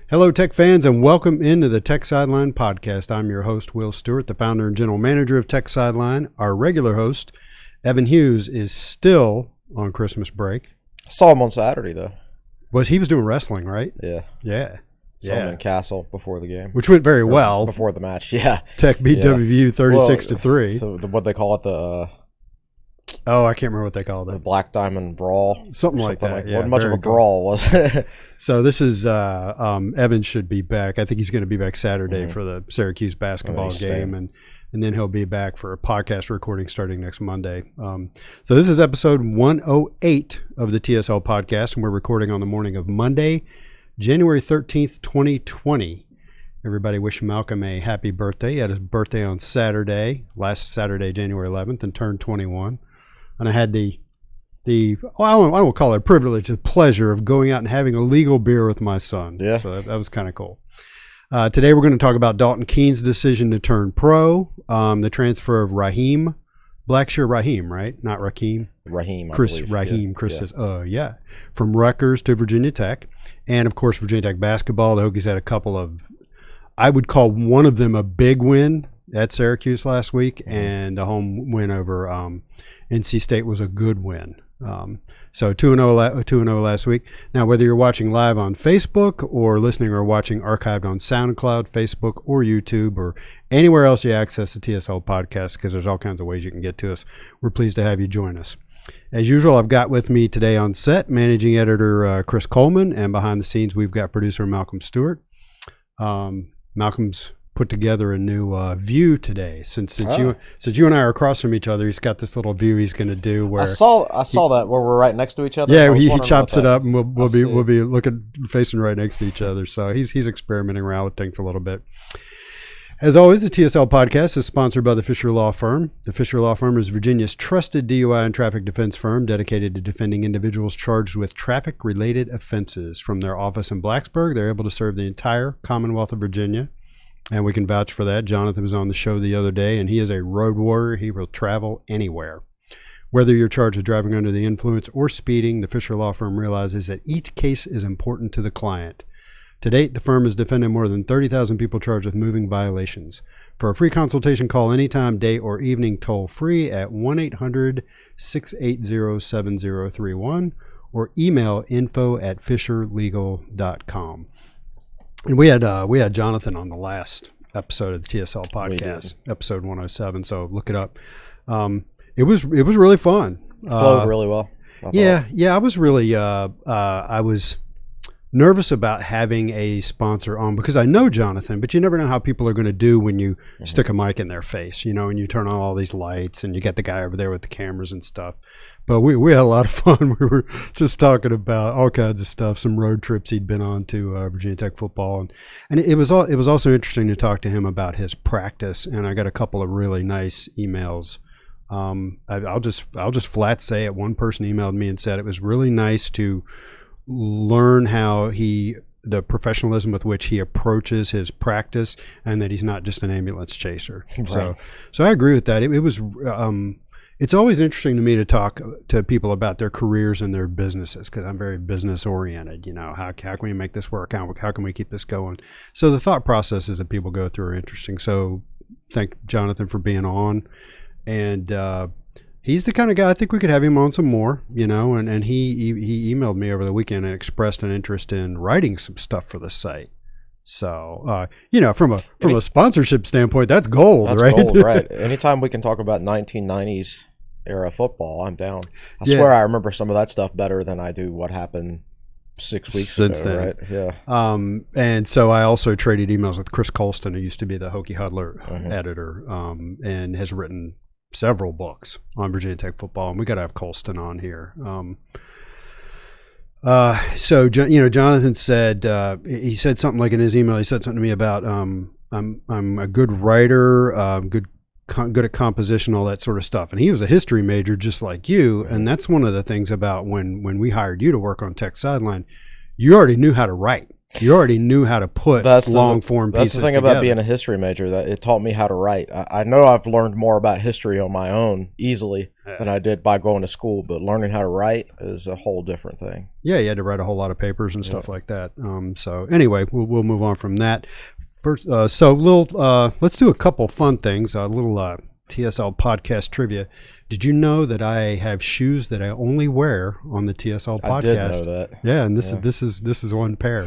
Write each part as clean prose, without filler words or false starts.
Hello, Tech fans, and welcome into the Tech Sideline podcast. I'm your host, Will Stewart, the founder and general manager of Tech Sideline. Our regular host, Evan Hughes, is still on Christmas break. I saw him on Saturday, though. He was doing wrestling, right? Yeah. Saw him in Castle before the game. Which went very well. Before the match, yeah. Tech beat WVU 36-3. What they call it, the... I can't remember what they called it. The Black Diamond Brawl. Something like that. Wasn't much of a brawl, was it? So this is, Evan should be back. I think he's going to be back Saturday for the Syracuse basketball game. And then he'll be back for a podcast recording starting next Monday. So this is episode 108 of the TSL podcast, and we're recording on the morning of Monday, January 13th, 2020. Everybody wish Malcolm a happy birthday. He had his birthday on last Saturday, January 11th, and turned 21. And I had I won't call it a privilege, the pleasure of going out and having a legal beer with my son. Yeah. So that was kind of cool. Today we're going to talk about Dalton Keene's decision to turn pro, the transfer of Raheem Blackshear, right? Not Raheem. Raheem, Chris, Raheem. Chris says, from Rutgers to Virginia Tech. And, of course, Virginia Tech basketball. The Hokies had a couple of, I would call one of them a big win at Syracuse last week, and the home win over NC State was a good win. So 2-0 last week. Now, whether you're watching live on Facebook or listening or watching archived on SoundCloud, Facebook, or YouTube, or anywhere else you access the TSL podcast, because there's all kinds of ways you can get to us, we're pleased to have you join us. As usual, I've got with me today on set managing editor Chris Coleman, and behind the scenes we've got producer Malcolm Stewart. Malcolm's put together a new view today. Since you and I are across from each other, he's got this little view he's going to do where I saw that where we're right next to each other. Yeah, he chops it up, and we'll be facing right next to each other. So he's experimenting around with things a little bit. As always, the TSL podcast is sponsored by the Fisher Law Firm. The Fisher Law Firm is Virginia's trusted DUI and traffic defense firm dedicated to defending individuals charged with traffic-related offenses. From their office in Blacksburg, they're able to serve the entire Commonwealth of Virginia, and we can vouch for that. Jonathan was on the show the other day, and he is a road warrior. He will travel anywhere. Whether you're charged with driving under the influence or speeding, the Fisher Law Firm realizes that each case is important to the client. To date, the firm has defended more than 30,000 people charged with moving violations. For a free consultation, call anytime, day or evening, toll free at 1-800-680-7031 or email info@fisherlegal.com. And we had Jonathan on the last episode of the TSL podcast, episode 107. So look it up. It was really fun. It flowed really well. I was really I was nervous about having a sponsor on because I know Jonathan, but you never know how people are going to do when you stick a mic in their face, and you turn on all these lights and you get the guy over there with the cameras and stuff. But we had a lot of fun. We were just talking about all kinds of stuff, some road trips he'd been on to Virginia Tech football, and it was also interesting to talk to him about his practice. And I got a couple of really nice emails. I'll just flat say it. One person emailed me and said it was really nice to learn how the professionalism with which he approaches his practice, and that he's not just an ambulance chaser. Right. So I agree with that. It was. It's always interesting to me to talk to people about their careers and their businesses, because I'm very business oriented. How can we make this work? How can we keep this going? So the thought processes that people go through are interesting. So thank Jonathan for being on, and he's the kind of guy I think we could have him on some more. And he emailed me over the weekend and expressed an interest in writing some stuff for the site. So, from a sponsorship standpoint, that's gold, right? That's gold, right. Anytime we can talk about 1990s era football, I'm down. I swear I remember some of that stuff better than I do what happened 6 weeks ago, then. Right? Yeah. And so I also traded emails with Chris Colston, who used to be the Hokie Huddler editor, and has written several books on Virginia Tech football, and we got to have Colston on here. So Jonathan said he said something like in his email. He said something to me about I'm a good writer, good at composition, all that sort of stuff. And he was a history major just like you, and that's one of the things about when we hired you to work on Tech Sideline. You already knew how to write. You already knew how to put long form pieces together. That's the thing about being a history major, that it taught me how to write. I know I've learned more about history on my own easily than I did by going to school, but learning how to write is a whole different thing. Yeah, you had to write a whole lot of papers and stuff like that. So anyway, we'll move on from that. First, let's do a couple fun things. A little TSL podcast trivia. Did you know that I have shoes that I only wear on the TSL podcast? I did know that. Yeah, and this is one pair.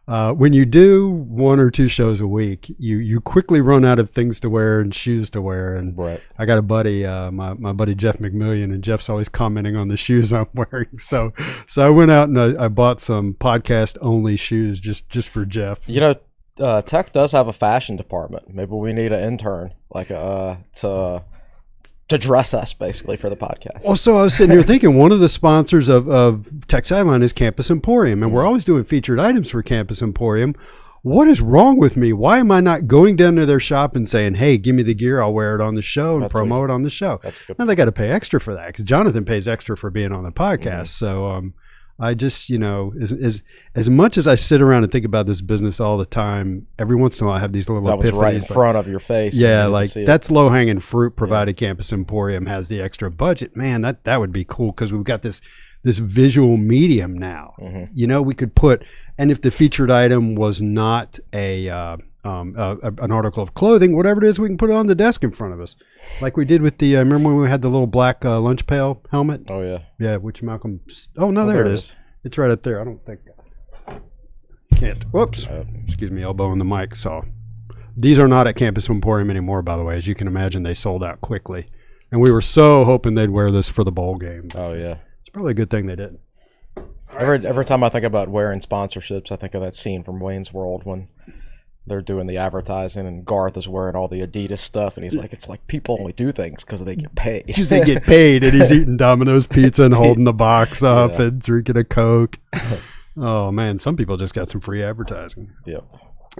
When you do 1 or 2 shows a week, you quickly run out of things to wear and shoes to wear. And right. I got a buddy, my buddy Jeff McMillian, and Jeff's always commenting on the shoes I'm wearing. So I went out and I bought some podcast only shoes just for Jeff. You know, Tech does have a fashion department. Maybe we need an intern to dress us basically for the podcast. Well, so I was sitting here thinking, one of the sponsors of Tech Sideline is Campus Emporium, and we're always doing featured items for Campus Emporium. What is wrong with me? Why am I not going down to their shop and saying, hey, give me the gear, I'll wear it on the show and promote it on the show? Now they got to pay extra for that because Jonathan pays extra for being on the podcast. So I just, as much as I sit around and think about this business all the time, every once in a while I have these little epiphanies. That was right in front of your face. Yeah, like that's low-hanging fruit, provided Campus Emporium has the extra budget. Man, that would be cool because we've got this visual medium now. We could put, and if the featured item was not an article of clothing, whatever it is, we can put it on the desk in front of us, like we did with the. Remember when we had the little black lunch pail helmet? Oh yeah, yeah. Which Malcolm? Oh no, there it is. It's right up there. I don't think. Can't. Whoops. Excuse me, elbowing the mic. So these are not at Campus Emporium anymore, by the way. As you can imagine, they sold out quickly, and we were so hoping they'd wear this for the bowl game. Oh yeah, it's probably a good thing they didn't. Every time I think about wearing sponsorships, I think of that scene from Wayne's World when they're doing the advertising and Garth is wearing all the Adidas stuff and he's like, it's like people only do things because they get paid. Because they get paid, and he's eating Domino's pizza and holding the box up and drinking a Coke. Oh man, some people just got some free advertising. Yep.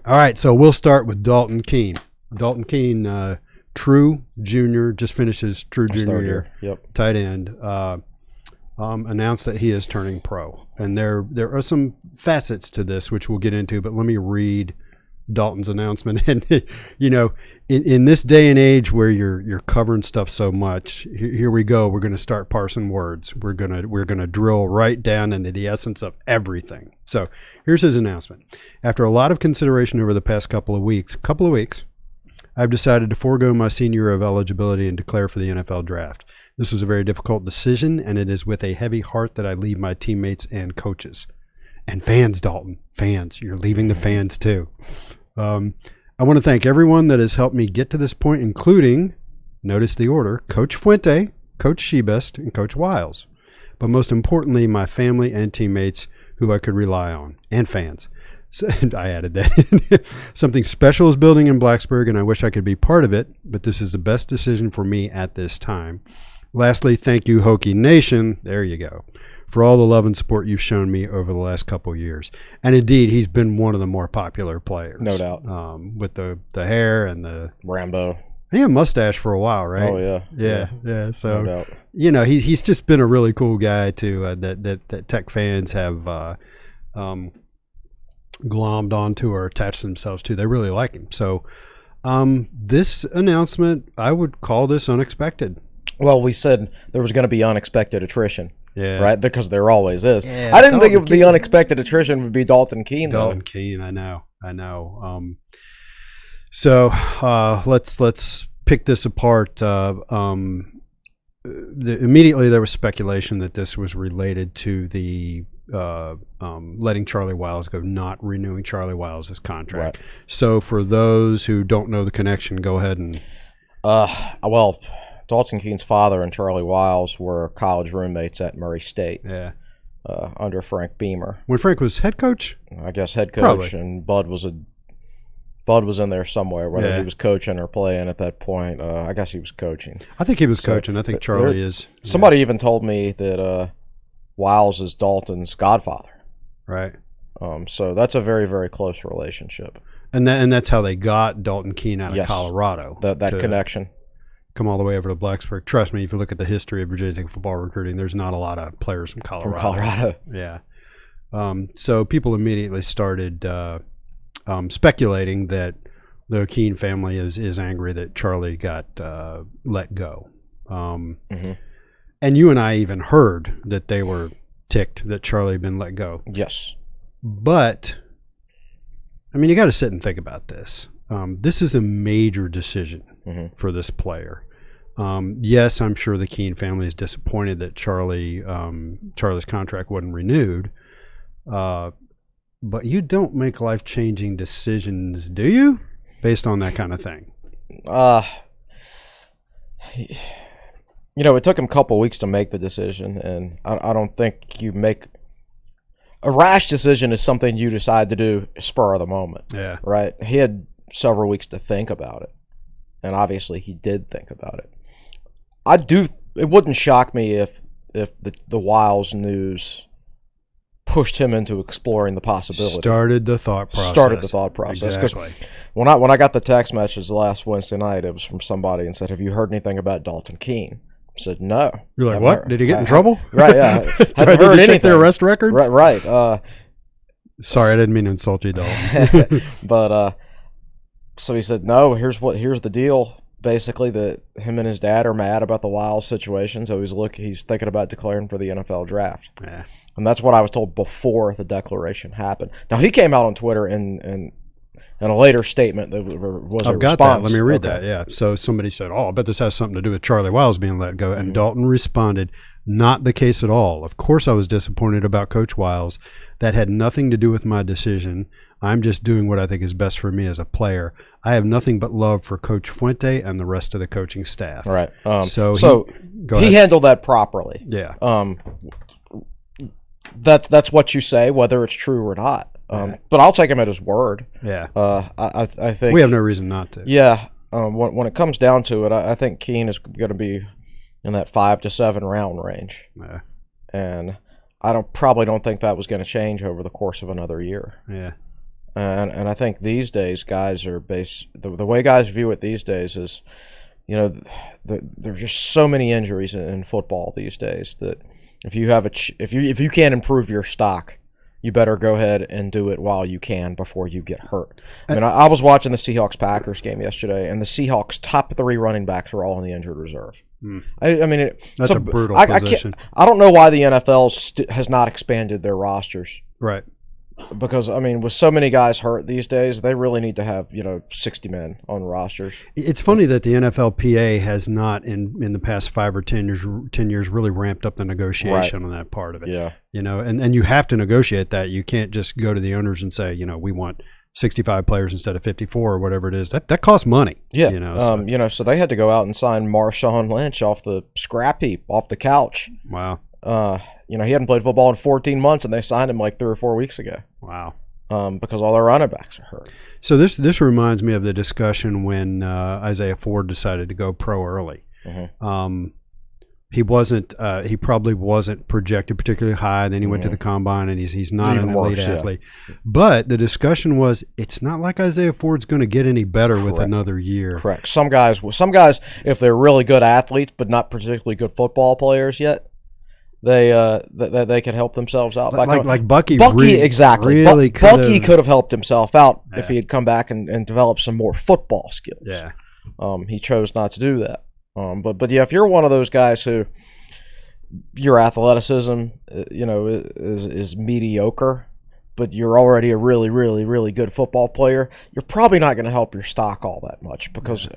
All right, so we'll start with Dalton Keene. Dalton Keene, true junior, just finished his true junior year. Yep. Tight end. Announced that he is turning pro, and there are some facets to this which we'll get into, but let me read Dalton's announcement. And in this day and age where you're covering stuff so much, here we go. We're going to start parsing words. We're gonna drill right down into the essence of everything. So here's his announcement. After a lot of consideration over the past couple of weeks, I've decided to forego my senior year of eligibility and declare for the NFL draft. This was a very difficult decision, and it is with a heavy heart that I leave my teammates and coaches. And fans, Dalton. Fans. You're leaving the fans too. I want to thank everyone that has helped me get to this point, including, notice the order, Coach Fuente, Coach Shebest, and Coach Wiles. But most importantly, my family and teammates who I could rely on, and fans. So, and I added that. Something special is building in Blacksburg, and I wish I could be part of it, but this is the best decision for me at this time. Lastly, thank you, Hokie Nation. There you go. For all the love and support you've shown me over the last couple of years. And indeed, he's been one of the more popular players. No doubt. With the hair and the Rambo. And he had a mustache for a whiial, right? Oh, yeah. Yeah. So, no doubt. He's just been a really cool guy, too, that Tech fans have glommed onto or attached themselves to. They really like him. So, this announcement, I would call this unexpected. Well, we said there was going to be unexpected attrition. Yeah. Right? Because there always is. Yeah, I didn't think the unexpected attrition would be Dalton Keene, though. Dalton Keene, I know. So let's pick this apart. Immediately there was speculation that this was related to the letting Charlie Wiles go, not renewing Charlie Wiles' contract. Right. So for those who don't know the connection, go ahead and... Well... Dalton Keene's father and Charlie Wiles were college roommates at Murray State. Yeah. Under Frank Beamer. When Frank was head coach? I guess head coach. Probably. And Bud was in there somewhere, whether he was coaching or playing at that point. I guess he was coaching. I think he was coaching. I think Charlie is. Somebody even told me that Wiles is Dalton's godfather. Right. So that's a very, very close relationship. And that's how they got Dalton Keene out of Colorado. That connection. Come all the way over to Blacksburg. Trust me, if you look at the history of Virginia Tech football recruiting, there's not a lot of players from Colorado. From Colorado. Yeah. So people immediately started speculating that the Keene family is angry that Charlie got let go. And you and I even heard that they were ticked that Charlie had been let go. Yes. But, I mean, you got to sit and think about this. This is a major decision for this player. Yes, I'm sure the Keene family is disappointed that Charlie's contract wasn't renewed. But you don't make life-changing decisions, do you? Based on that kind of thing. It took him a couple of weeks to make the decision, and I don't think you make a rash decision is something you decide to do spur of the moment. Yeah. Right? He had several weeks to think about it, and obviously he did think about it. It wouldn't shock me if the Wiles news pushed him into exploring the possibility. Started the thought process. Exactly. When I got the text message last Wednesday night, it was from somebody and said, "Have you heard anything about Dalton Keene?" I said, "No." You're like, "What? Did he get in trouble?" Right, yeah. Did you check their arrest records? Right. Sorry, I didn't mean to insult you, Dalton. But so he said, "No, here's the deal. Basically, that him and his dad are mad about the Wiles situation, so he's thinking about declaring for the NFL draft." Yeah. And that's what I was told before the declaration happened. Now, he came out on Twitter in a later statement that was a response. I've got that. Let me read that, yeah. So somebody said, I bet this has something to do with Charlie Wiles being let go. And Dalton responded, "Not the case at all. Of course I was disappointed about Coach Wiles. That had nothing to do with my decision. I'm just doing what I think is best for me as a player. I have nothing but love for Coach Fuente and the rest of the coaching staff." Right. So he handled that properly. Yeah. That's what you say, whether it's true or not. But I'll take him at his word. Yeah. I think we have no reason not to. Yeah. When it comes down to it, I think Keene is going to be in that 5 to 7 round range. Yeah. And I probably don't think that was going to change over the course of another year. Yeah. And I think these days guys are the way guys view it these days is, there's just so many injuries in football these days that if you can't improve your stock, you better go ahead and do it while you can before you get hurt. I mean, I was watching the Seahawks-Packers game yesterday, and the Seahawks' top 3 running backs are all in the injured reserve. That's a brutal position. I don't know why the NFL has not expanded their rosters. Right. Because, with so many guys hurt these days, they really need to have, 60 men on rosters. It's funny that the NFLPA has not, in the past 5 or 10 years, really ramped up the negotiation on that part of it. Yeah. And you have to negotiate that. You can't just go to the owners and say, we want 65 players instead of 54 or whatever it is. That costs money. Yeah. So they had to go out and sign Marshawn Lynch off the scrap heap, off the couch. Wow. He hadn't played football in 14 months, and they signed him like 3 or 4 weeks ago. Wow. Because all their running backs are hurt. So this reminds me of the discussion when Isaiah Ford decided to go pro early. He probably wasn't projected particularly high. Then he went to the combine, and he's not an elite athlete. Yeah. But the discussion was, it's not like Isaiah Ford's going to get any better with another year. Correct. Some guys, if they're really good athletes but not particularly good football players yet, they could help themselves out. Like Bucky. Exactly. Bucky could have helped himself out if he had come back and developed some more football skills. Yeah. He chose not to do that. But if you're one of those guys who your athleticism, is mediocre, but you're already a really, really, really good football player, you're probably not going to help your stock all that much because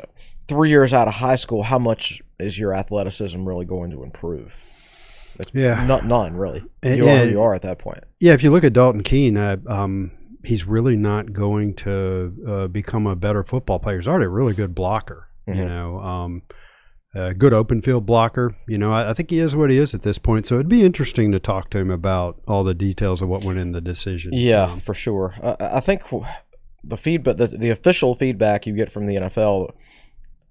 3 years out of high school, how much is your athleticism really going to improve? It's none really. You are at that point. Yeah, if you look at Dalton Keene, he's really not going to become a better football player. He's already a really good blocker. A good open field blocker. I think he is what he is at this point. So it'd be interesting to talk to him about all the details of what went in the decision. Yeah, for sure. I think the feedback, the official feedback you get from the NFL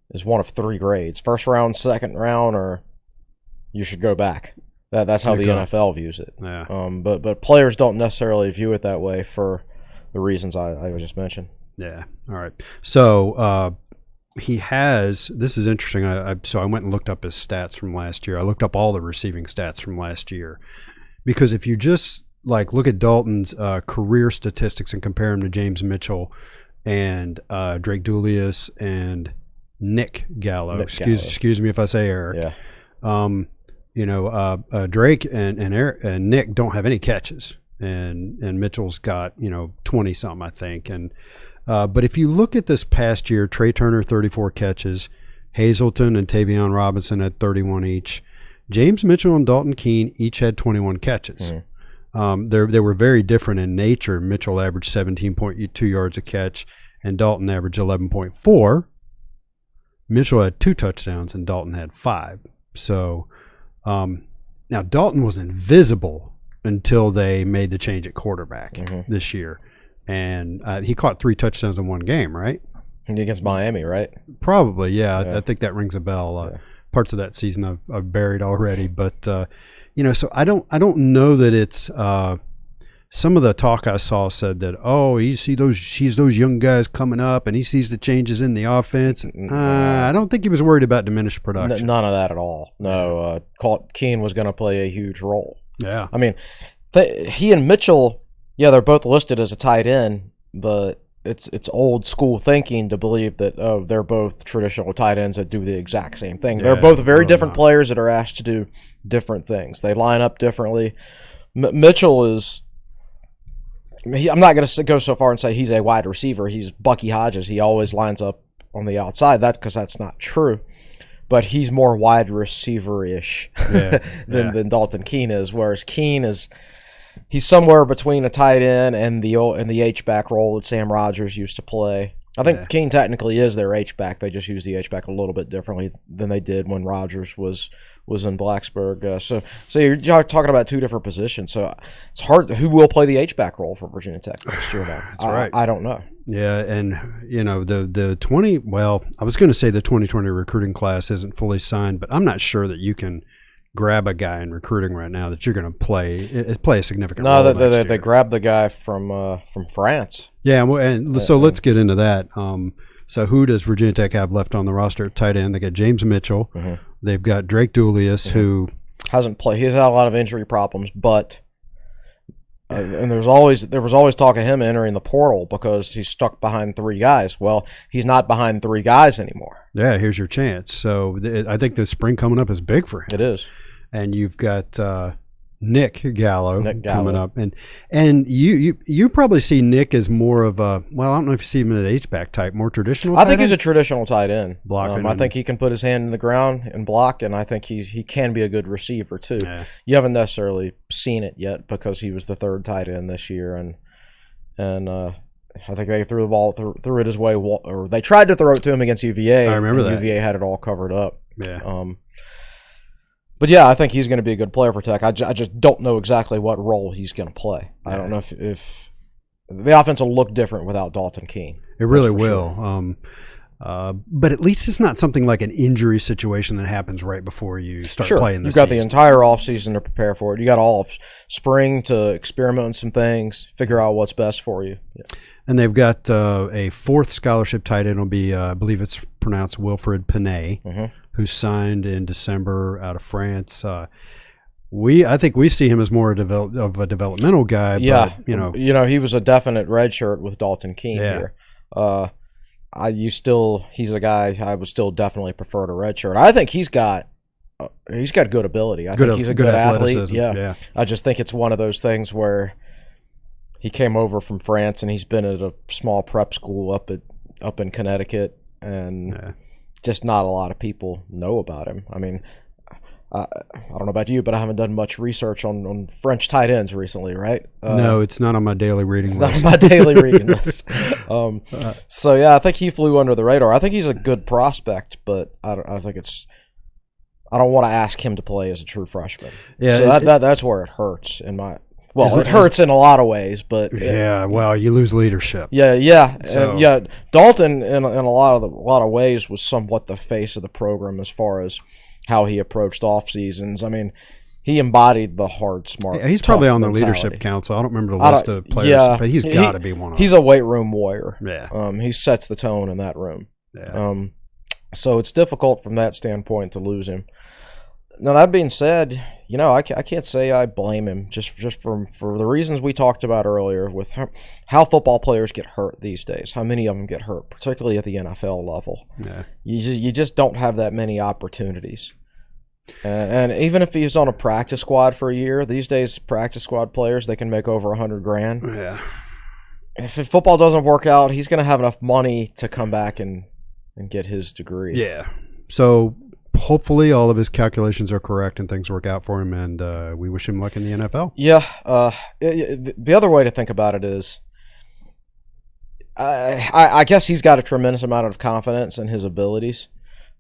is one of 3 grades: first round, second round, or you should go back. That's how the NFL views it. Yeah. But players don't necessarily view it that way for the reasons I just mentioned. Yeah. All right. So he has. This is interesting. So I went and looked up his stats from last year. I looked up all the receiving stats from last year, because if you just like look at Dalton's career statistics and compare him to James Mitchell and Drake Julius and Nick Gallo. Excuse me if I say Eric. Yeah. Drake and Nick don't have any catches, and Mitchell's got 20 something, I think. And but if you look at this past year, Trey Turner 34 catches, Hazelton and Tavion Robinson had 31 each. James Mitchell and Dalton Keene each had 21 catches. They were very different in nature. Mitchell averaged 17.2 yards a catch, and Dalton averaged 11.4. Mitchell had 2 touchdowns, and Dalton had 5. So now Dalton was invisible until they made the change at quarterback this year, and he caught 3 touchdowns in one game, right? Against Miami, right? Probably, yeah. I think that rings a bell. Parts of that season I've buried already, but so I don't know that it's some of the talk I saw said that he sees those young guys coming up and he sees the changes in the offense. I don't think he was worried about diminished production. None of that at all. No, Keene was going to play a huge role. Yeah, I mean, he and Mitchell, they're both listed as a tight end, but it's old school thinking to believe that they're both traditional tight ends that do the exact same thing. They're both very different players that are asked to do different things. They line up differently. Mitchell is. I'm not going to go so far and say he's a wide receiver. He's Bucky Hodges. He always lines up on the outside. That's because that's not true. But he's more wide receiver-ish than Dalton Keene is. Whereas Keene he's somewhere between a tight end and the H-back role that Sam Rodgers used to play. I think Keene technically is their H-back. They just use the H-back a little bit differently than they did when Rodgers was in Blacksburg. So you're talking about 2 different positions. So it's hard. Who will play the H-back role for Virginia Tech next year now? That's right. I don't know. Yeah, and the 20. Well, I was going to say the 2020 recruiting class isn't fully signed, but I'm not sure that you can grab a guy in recruiting right now that you're going to play a significant role. No, they grabbed the guy from France. Yeah, so let's get into that. So who does Virginia Tech have left on the roster at tight end? They got James Mitchell. They've got Drake Julius, who hasn't played. He's had a lot of injury problems, but and there was always talk of him entering the portal because he's stuck behind 3 guys. Well, he's not behind 3 guys anymore. Yeah, here's your chance. So I think the spring coming up is big for him. It is. And you've got Nick Gallo coming up, and you probably see Nick as more of a I don't know if you see him as an H-back type, more traditional. I think he's a traditional tight end. Blocking. I think he can put his hand in the ground and block, and I think he can be a good receiver too. Yeah. You haven't necessarily seen it yet because he was the 3rd tight end this year, and I think they threw the ball threw it his way, or they tried to throw it to him against UVA. I remember that UVA had it all covered up. Yeah. But yeah, I think he's going to be a good player for Tech. I just don't know exactly what role he's going to play. I don't know if the offense will look different without Dalton Keene. It really will. Sure. But at least it's not something like an injury situation that happens right before you start playing the season. You've got the entire offseason to prepare for it. You got all of spring to experiment on some things, figure out what's best for you. Yeah. And they've got a 4th scholarship tight end will be, I believe it's pronounced Wilfred Panay, who signed in December out of France. I think we see him as more of a developmental guy. Yeah, but, he was a definite redshirt with Dalton Keene here. He's a guy I would still definitely prefer to redshirt. I think he's got good ability. I think he's a good athlete. Yeah. I just think it's one of those things where he came over from France and he's been at a small prep school up in Connecticut, and just not a lot of people know about him. I mean, I don't know about you, but I haven't done much research on French tight ends recently, right? No, it's not on my daily reading list. It's not on my daily reading list. So yeah, I think he flew under the radar. I think he's a good prospect, but I don't want to ask him to play as a true freshman. Yeah, so that's where it hurts in my. Well, it hurts in a lot of ways, but you lose leadership. Yeah. So. Dalton in a lot of ways was somewhat the face of the program as far as how he approached off seasons. I mean, he embodied the hard, smart. Yeah, he's probably on the leadership council. I don't remember the list of players, but he's got to be one of them. He's a weight room warrior. Yeah, he sets the tone in that room. Yeah. So it's difficult from that standpoint to lose him. Now, that being said, I can't say I blame him just for the reasons we talked about earlier with how football players get hurt these days. How many of them get hurt, particularly at the NFL level. Yeah. You just don't have that many opportunities. And even if he's on a practice squad for a year, these days practice squad players, they can make over $100,000. Yeah. If football doesn't work out, he's going to have enough money to come back and get his degree. Yeah. So hopefully all of his calculations are correct and things work out for him, and we wish him luck in the NFL. Yeah. The other way to think about it is, I guess he's got a tremendous amount of confidence in his abilities.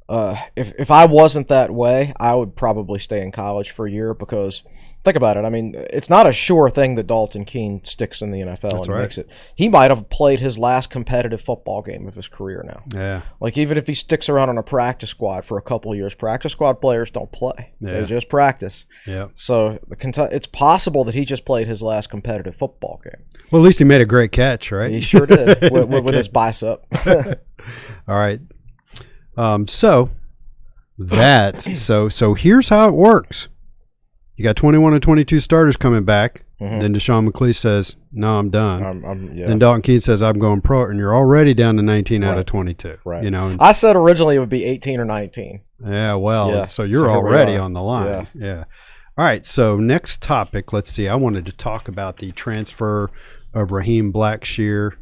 If I wasn't that way, I would probably stay in college for a year because, think about it, I mean, it's not a sure thing that Dalton Keene sticks in the NFL makes it. He might have played his last competitive football game of his career now. Yeah. Like, even if he sticks around on a practice squad for a couple of years, practice squad players don't play. Yeah. They just practice. Yeah. So it's possible that he just played his last competitive football game. Well, at least he made a great catch, right? He sure did with his bicep. All right. So here's how it works. You got 21 and 22 starters coming back. Mm-hmm. Then Deshaun McClee says, "No, I'm done." Yeah. Then Dalton Keene says, "I'm going pro," and you're already down to 19 out of 22. Right. You know. I said originally it would be 18 or 19. Yeah. Well, so you're already on the line. Yeah. All right. So next topic. Let's see. I wanted to talk about the transfer of Raheem Blackshear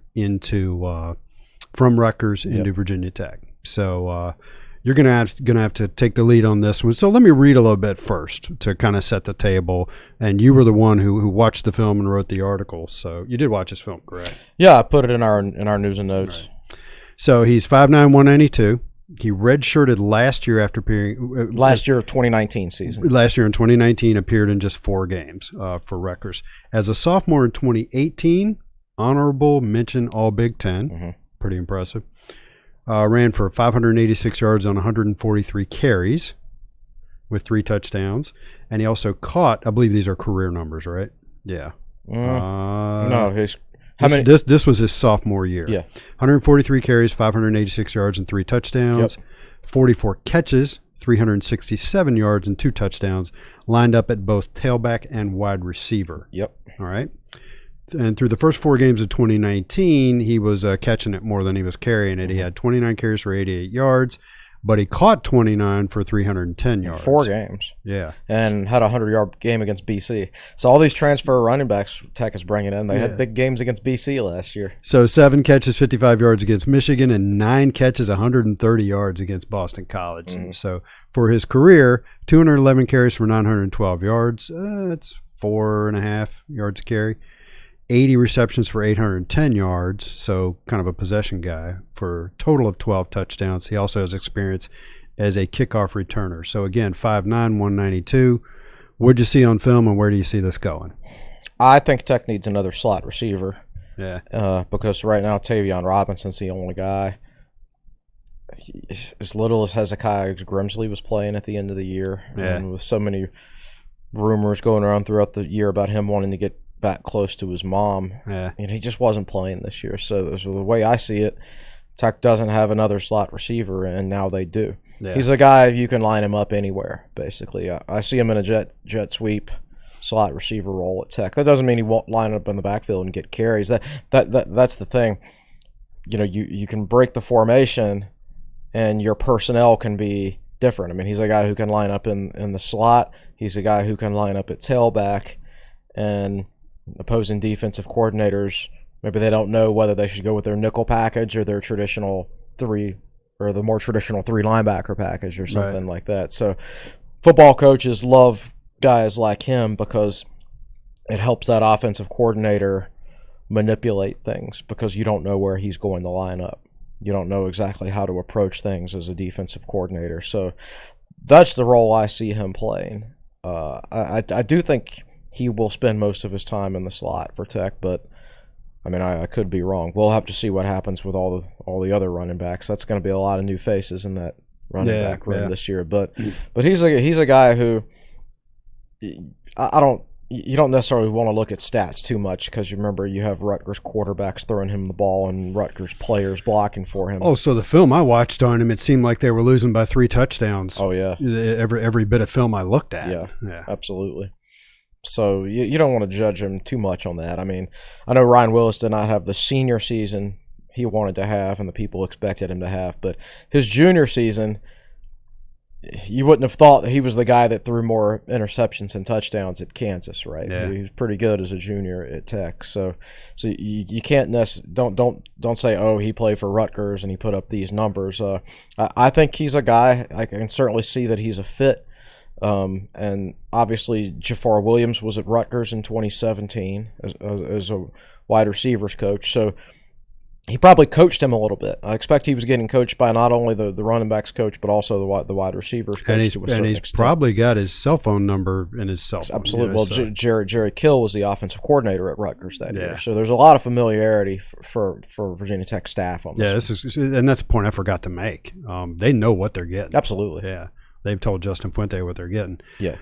from Rutgers into Virginia Tech. So you're gonna have to take the lead on this one. So let me read a little bit first to kind of set the table. And you were the one who watched the film and wrote the article. So you did watch this film, correct? Yeah, I put it in our news and notes. Right. So he's 5'9", 192. He redshirted last year after appearing. Last year of 2019 season. Last year in 2019 appeared in just 4 games for Rutgers. As a sophomore in 2018, honorable mention All Big Ten. Mm-hmm. Pretty impressive. Ran for 586 yards on 143 carries with 3 touchdowns. And he also caught, I believe these are career numbers, right? Yeah. No, this was his sophomore year. Yeah. 143 carries, 586 yards, and 3 touchdowns. Yep. 44 catches, 367 yards, and 2 touchdowns. Lined up at both tailback and wide receiver. Yep. All right. And through the first 4 games of 2019, he was catching it more than he was carrying it. He had 29 carries for 88 yards, but he caught 29 for 310 yards. 4 games. Yeah. And had a 100-yard game against BC. So all these transfer running backs Tech is bringing in, they had big games against BC last year. So 7 catches, 55 yards against Michigan, and 9 catches, 130 yards against Boston College. And so for his career, 211 carries for 912 yards. That's 4.5 yards a carry. 80 receptions for 810 yards, so kind of a possession guy, for a total of 12 touchdowns. He also has experience as a kickoff returner. So again, 5'9", 192. What'd you see on film, and where do you see this going? I think Tech needs another slot receiver. Yeah. Because right now Tavion Robinson's the only guy. As little as Hezekiah Grimsley was playing at the end of the year, and with so many rumors going around throughout the year about him wanting to get back close to his mom, and he just wasn't playing this year. So the way I see it, Tech doesn't have another slot receiver, and now they do. Yeah. He's a guy you can line him up anywhere, basically. I see him in a jet sweep slot receiver role at Tech. That doesn't mean he won't line up in the backfield and get carries. That's the thing. You know, you can break the formation, and your personnel can be different. I mean, he's a guy who can line up in the slot. He's a guy who can line up at tailback, and opposing defensive coordinators, maybe they don't know whether they should go with their nickel package or their traditional 3, or the more traditional 3 linebacker package or something like that. So football coaches love guys like him because it helps that offensive coordinator manipulate things, because you don't know where he's going to line up. You don't know exactly how to approach things as a defensive coordinator. So that's the role I see him playing. I do think he will spend most of his time in the slot for Tech, but I mean, I could be wrong. We'll have to see what happens with all the other running backs. That's going to be a lot of new faces in that running back room this year. But he's a guy who I don't you don't necessarily want to look at stats too much because you remember you have Rutgers quarterbacks throwing him the ball and Rutgers players blocking for him. Oh, so the film I watched on him, it seemed like they were losing by 3 touchdowns. Oh, yeah. Every bit of film I looked at. Yeah. Absolutely. So you don't want to judge him too much on that. I mean, I know Ryan Willis did not have the senior season he wanted to have and the people expected him to have, but his junior season, you wouldn't have thought that he was the guy that threw more interceptions and touchdowns at Kansas, right? Yeah. He was pretty good as a junior at Tech. So you can't don't say, oh, he played for Rutgers and he put up these numbers. I think he's a guy. I can certainly see that he's a fit. And obviously Jafar Williams was at Rutgers in 2017 as a wide receivers coach. So he probably coached him a little bit. I expect he was getting coached by not only the running backs coach, but also the wide receivers coach. And he's probably got his cell phone number in his cell phone. Absolutely. Well, Jerry Kill was the offensive coordinator at Rutgers that year. So there's a lot of familiarity for Virginia Tech staff on this. And that's a point I forgot to make. They know what they're getting. Absolutely. Yeah. They've told Justin Fuente what they're getting. Yeah.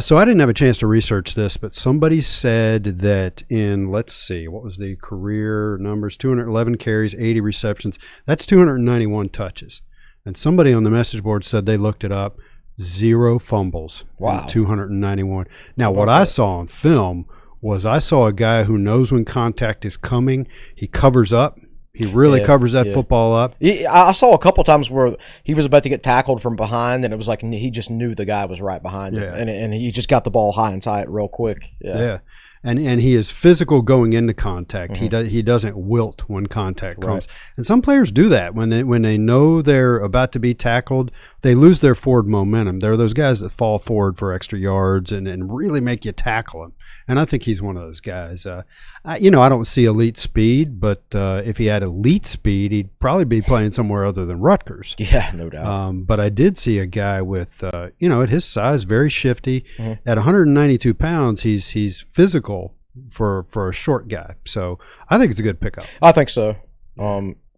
So I didn't have a chance to research this, but somebody said that in, let's see, what was the career numbers? 211 carries, 80 receptions. That's 291 touches. And somebody on the message board said they looked it up. 0 fumbles. Wow. 291. Now, what I saw on film was I saw a guy who knows when contact is coming. He covers up. He really covers that football up. I saw a couple times where he was about to get tackled from behind, and it was like he just knew the guy was right behind him, and he just got the ball high and tight real quick. Yeah. And he is physical going into contact. He doesn't wilt when contact comes. Right. And some players do that when they know they're about to be tackled. They lose their forward momentum. There are those guys that fall forward for extra yards and really make you tackle them. And I think he's one of those guys. I don't see elite speed, but if he had elite speed, he'd probably be playing somewhere other than Rutgers. Yeah, no doubt. But I did see a guy with, at his size, very shifty. At 192 pounds, he's physical for a short guy. So I think it's a good pickup. I think so.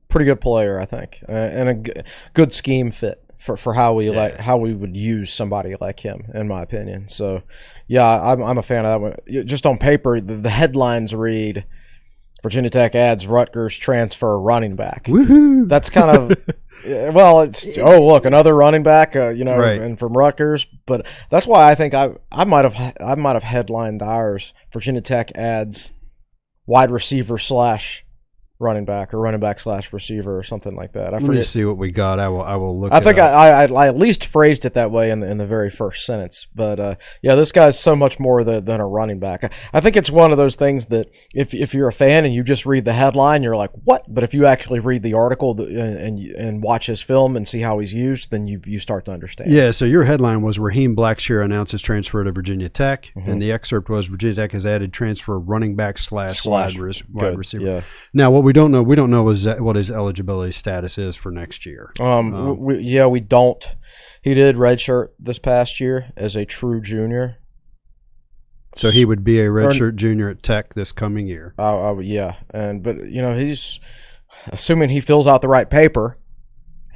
Pretty good player, I think, and a good scheme fit for how we how we would use somebody like him, in my opinion. So, yeah, I'm a fan of that one. Just on paper, the headlines read, Virginia Tech adds Rutgers transfer running back. Woohoo! That's kind of it's look, another running back, right. And from Rutgers. But that's why I think I might have headlined ours. Virginia Tech adds wide receiver / running back, or running back / receiver, or something like that. Let me see what we got. I will look. I think I at least phrased it that way in the very first sentence. But this guy's so much more than a running back. I think it's one of those things that if you're a fan and you just read the headline, you're like, what? But if you actually read the article and watch his film and see how he's used, then you start to understand. Yeah. So your headline was Raheem Blackshear announces transfer to Virginia Tech, and the excerpt was Virginia Tech has added transfer running back / wide receiver. Yeah. Now what we don't know is what his eligibility status is for next year. We don't. He did redshirt this past year as a true junior. So he would be a redshirt junior at Tech this coming year. But he's assuming he fills out the right paper.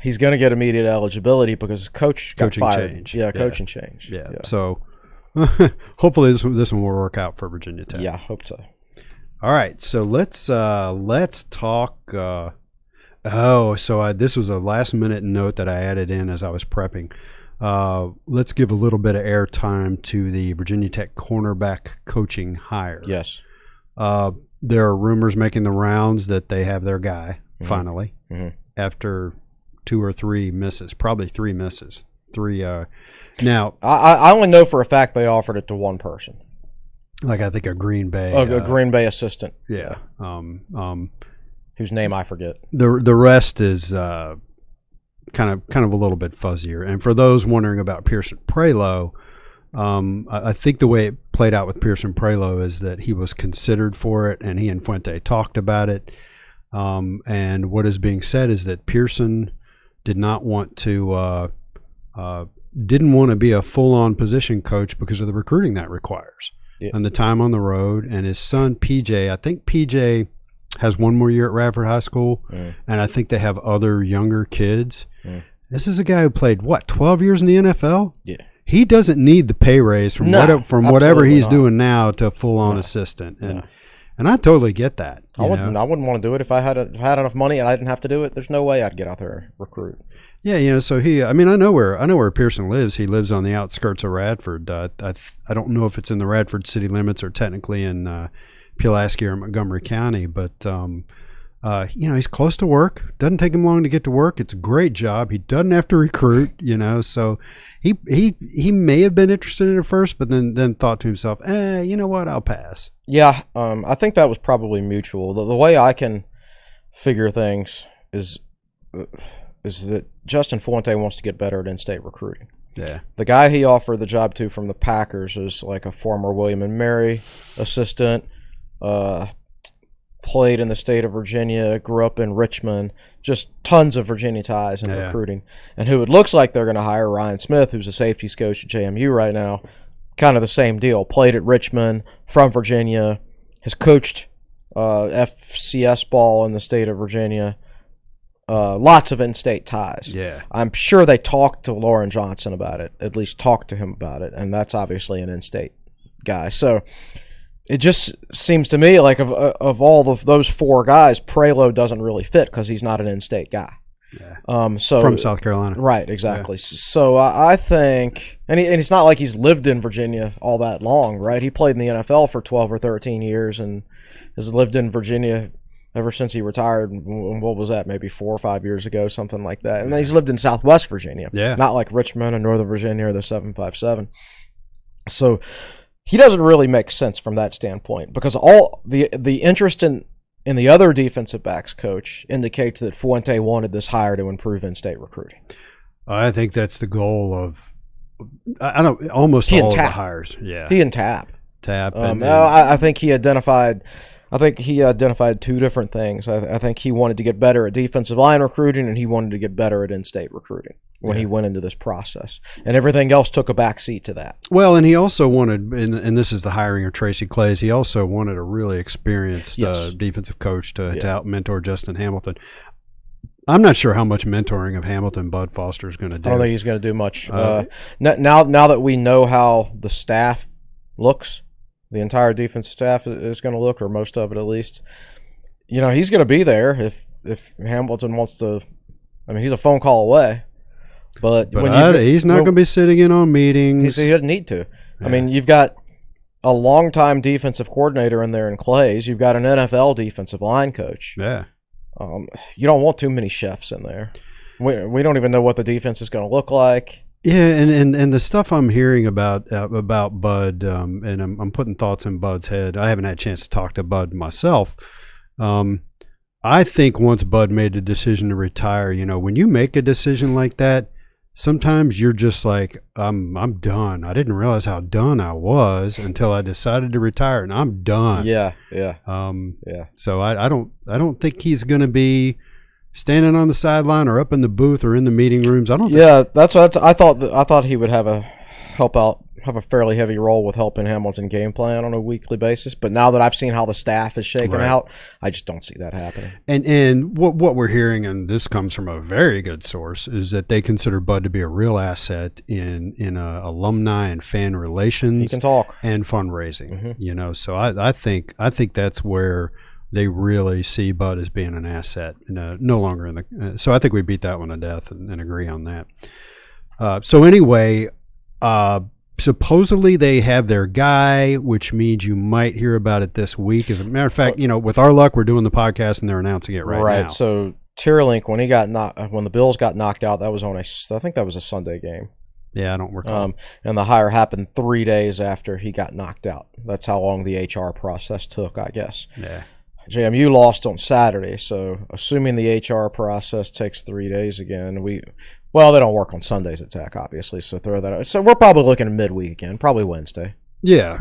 He's going to get immediate eligibility because his coach got fired. Change. Yeah, coaching change. Yeah. So hopefully this one will work out for Virginia Tech. Yeah, hope so. All right, so let's talk. This was a last minute note that I added in as I was prepping. Let's give a little bit of airtime to the Virginia Tech cornerback coaching hire. Yes. There are rumors making the rounds that they have their guy finally after 2 or 3 misses, probably 3 misses. Now I only know for a fact they offered it to one person. Like I think a Green Bay, a Green Bay assistant. Yeah. Whose name I forget. The rest is kind of a little bit fuzzier. And for those wondering about Pearson Prelo, I think the way it played out with Pearson Prelo is that he was considered for it, and he and Fuente talked about it. And what is being said is that Pearson did not want to didn't want to be a full-on position coach because of the recruiting that requires. Yeah. And the time on the road, and his son PJ, I think PJ has 1 more year at Radford High School, and I think they have other younger kids. This is a guy who played 12 years in the NFL? Yeah. he doesn't need the pay raise from whatever he's doing now to full on assistant, and I totally get that. I wouldn't want to do it if I had enough money and I didn't have to do it. There's no way I'd get out there and recruit. Yeah, so I know where Pearson lives. He lives on the outskirts of Radford. I don't know if it's in the Radford city limits or technically in Pulaski or Montgomery County, but he's close to work. Doesn't take him long to get to work. It's a great job. He doesn't have to recruit. So he may have been interested in it first, but then thought to himself, you know what? I'll pass. Yeah, I think that was probably mutual. The way I can figure things is that Justin Fuente wants to get better at in-state recruiting. Yeah. The guy he offered the job to from the Packers is like a former William & Mary assistant, played in the state of Virginia, grew up in Richmond, just tons of Virginia ties in recruiting. And who it looks like they're going to hire, Ryan Smith, who's a safeties coach at JMU right now, kind of the same deal. Played at Richmond, from Virginia, has coached FCS ball in the state of Virginia. Lots of in-state ties. Yeah. I'm sure they talked to Lauren Johnson about it, at least talked to him about it, and that's obviously an in-state guy. So it just seems to me like of all those four guys, Prelo doesn't really fit because he's not an in-state guy. Yeah. So from South Carolina. Right, exactly. Yeah. So I think, and it's not like he's lived in Virginia all that long, right? He played in the NFL for 12 or 13 years and has lived in Virginia ever since he retired. What was that, maybe 4 or 5 years ago, something like that. And then he's lived in Southwest Virginia, not like Richmond or Northern Virginia or the 757. So he doesn't really make sense from that standpoint because all the interest in the other defensive backs coach indicates that Fuente wanted this hire to improve in-state recruiting. I think that's the goal of almost all of the hires. Yeah, he and Tap. I think he identified. I think he identified two different things. I think he wanted to get better at defensive line recruiting, and he wanted to get better at in-state recruiting when he went into this process. And everything else took a backseat to that. Well, and he also wanted, and this is the hiring of Tracy Claeys, he also wanted a really experienced defensive coach to help mentor Justin Hamilton. I'm not sure how much mentoring of Hamilton Bud Foster is going to do. I don't think he's going to do much. Now that we know how the staff looks, the entire defensive staff is going to look, or most of it at least, he's going to be there if Hamilton wants to. I mean, he's a phone call away. But he's not going to be sitting in on meetings. He doesn't need to. Yeah. I mean, you've got a longtime defensive coordinator in there in Claeys. You've got an NFL defensive line coach. Yeah. You don't want too many chefs in there. We don't even know what the defense is going to look like. Yeah, and the stuff I'm hearing about Bud, and I'm putting thoughts in Bud's head. I haven't had a chance to talk to Bud myself. I think once Bud made the decision to retire, when you make a decision like that, sometimes you're just like, I'm done. I didn't realize how done I was until I decided to retire, and I'm done. Yeah. So I don't think he's going to be standing on the sideline or up in the booth or in the meeting rooms. That's what I thought he would have a fairly heavy role with helping Hamilton game plan on a weekly basis. But now that I've seen how the staff is shaken out, I just don't see that happening. And what we're hearing, and this comes from a very good source, is that they consider Bud to be a real asset in alumni and fan relations. He can talk and fundraising. Mm-hmm. So I think that's where they really see Bud as being an asset, no longer in the. So I think we beat that one to death and agree on that. So anyway. Supposedly they have their guy, which means you might hear about it this week. As a matter of fact, with our luck, we're doing the podcast and they're announcing it right now. Right. So Tierlink, when the Bills got knocked out, that was I think that was a Sunday game. Yeah, I don't recall. And the hire happened 3 days after he got knocked out. That's how long the HR process took, I guess. Yeah. JMU lost on Saturday, so assuming the HR process takes 3 days again, they don't work on Sundays at Tech, obviously, so throw that out. So we're probably looking at midweek again, probably Wednesday. Yeah.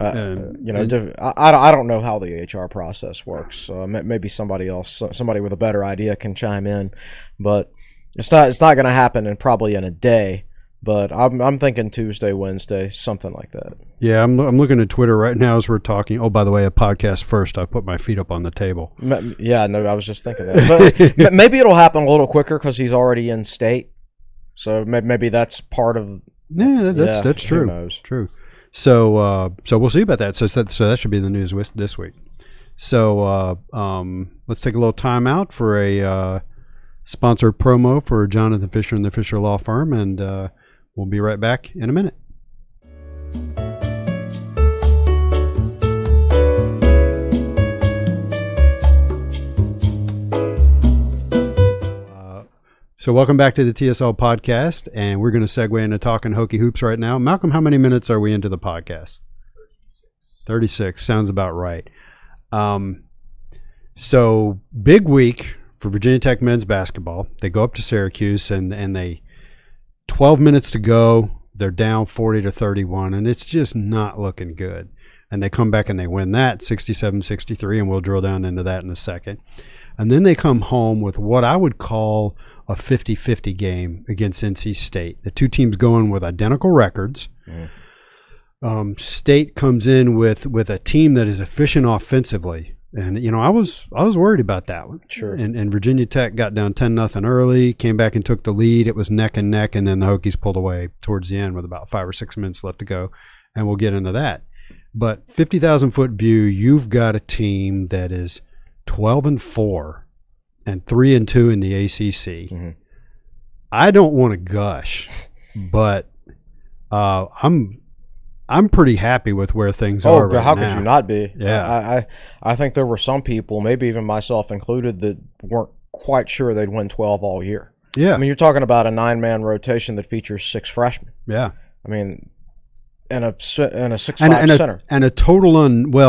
I don't know how the HR process works. Maybe somebody else, somebody with a better idea can chime in, but it's not going to happen probably in a day. But I'm thinking Tuesday, Wednesday, something like that. Yeah, I'm looking at Twitter right now as we're talking. Oh, by the way, a podcast first. I put my feet up on the table. Yeah, no, I was just thinking that. But maybe it'll happen a little quicker because he's already in state. So maybe that's part of Yeah, that's true. Who knows? True. So we'll see about that. So that should be the news this week. So let's take a little time out for a sponsored promo for Jonathan Fisher and the Fisher Law Firm, and we'll be right back in a minute. So welcome back to the TSL podcast, and we're going to segue into talking Hokie hoops right now. Malcolm, how many minutes are we into the podcast? 36. Sounds about right. So big week for Virginia Tech men's basketball. They go up to Syracuse, and they 12 minutes to go. They're down 40-31, and it's just not looking good. And they come back and they win that 67-63, and we'll drill down into that in a second. And then they come home with what I would call a 50-50 game against NC State. The two teams going with identical records. State comes in with a team that is efficient offensively. And, I was worried about that one. Sure. And Virginia Tech got down 10-0 early, came back and took the lead. It was neck and neck, and then the Hokies pulled away towards the end with about 5 or 6 minutes left to go. And we'll get into that. But 50,000-foot view, you've got a team that is 12-4 and 3-2 in the ACC. Mm-hmm. I don't want to gush, but I'm pretty happy with where things are right now. How could you not be? Yeah. I think there were some people, maybe even myself included, that weren't quite sure they'd win 12 all year. Yeah. I mean, you're talking about a 9-man rotation that features 6 freshmen. Yeah. I mean, and a 6'5" center. And a total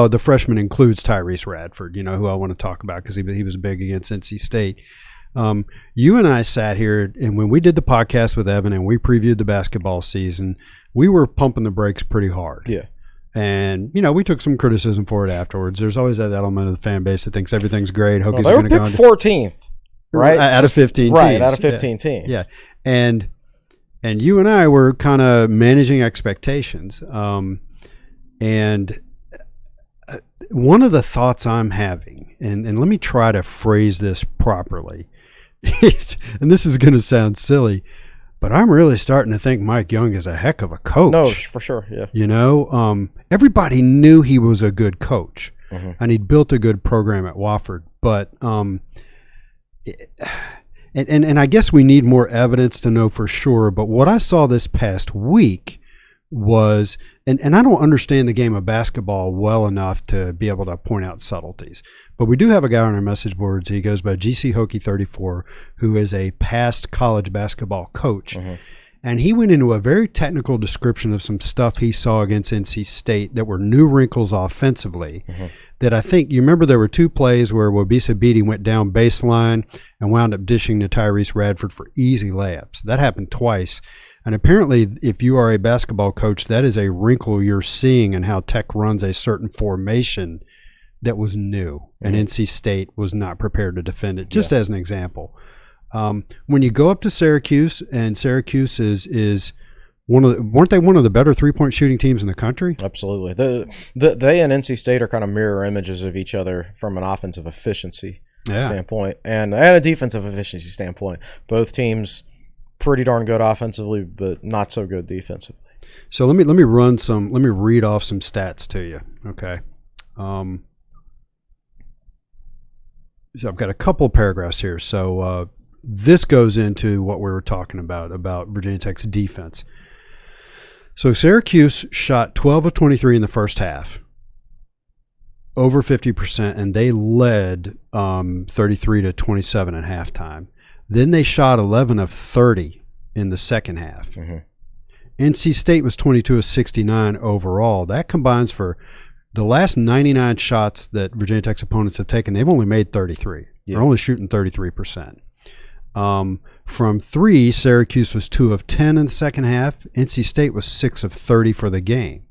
the freshman includes Tyrese Radford, who I want to talk about because he was big against NC State. You and I sat here, and when we did the podcast with Evan and we previewed the basketball season, we were pumping the brakes pretty hard. Yeah. And, we took some criticism for it afterwards. There's always that element of the fan base that thinks everything's great. Hokies are going to go picked 14th, right? Out of 15 teams. Right, out of 15 teams. Yeah. And you and I were kind of managing expectations. And one of the thoughts I'm having, and let me try to phrase this properly, and this is going to sound silly, but I'm really starting to think Mike Young is a heck of a coach. No, for sure, yeah. Everybody knew he was a good coach, mm-hmm. and he'd built a good program at Wofford, but And I guess we need more evidence to know for sure, but what I saw this past week was, and I don't understand the game of basketball well enough to be able to point out subtleties, but we do have a guy on our message boards. He goes by GC Hokie 34, who is a past college basketball coach. Mm-hmm. And he went into a very technical description of some stuff he saw against NC State that were new wrinkles offensively. Mm-hmm. That I think, you remember there were 2 plays where Wabisa Beatty went down baseline and wound up dishing to Tyrese Radford for easy layups. That happened twice. And apparently, if you are a basketball coach, that is a wrinkle you're seeing in how Tech runs a certain formation that was new. Mm-hmm. And NC State was not prepared to defend it, just as an example. When you go up to Syracuse, and Syracuse is weren't they one of the better 3-point shooting teams in the country? Absolutely. They and NC State are kind of mirror images of each other from an offensive efficiency standpoint and a defensive efficiency standpoint. Both teams pretty darn good offensively, but not so good defensively. So let me read off some stats to you. Okay. So I've got a couple of paragraphs here. So this goes into what we were talking about Virginia Tech's defense. So Syracuse shot 12 of 23 in the first half, over 50%, and they led 33-27 at halftime. Then they shot 11 of 30 in the second half. Mm-hmm. NC State was 22 of 69 overall. That combines for the last 99 shots that Virginia Tech's opponents have taken, they've only made 33. Yeah. They're only shooting 33%. From 3, Syracuse was 2 of 10 in the second half. NC State was 6 of 30 for the game.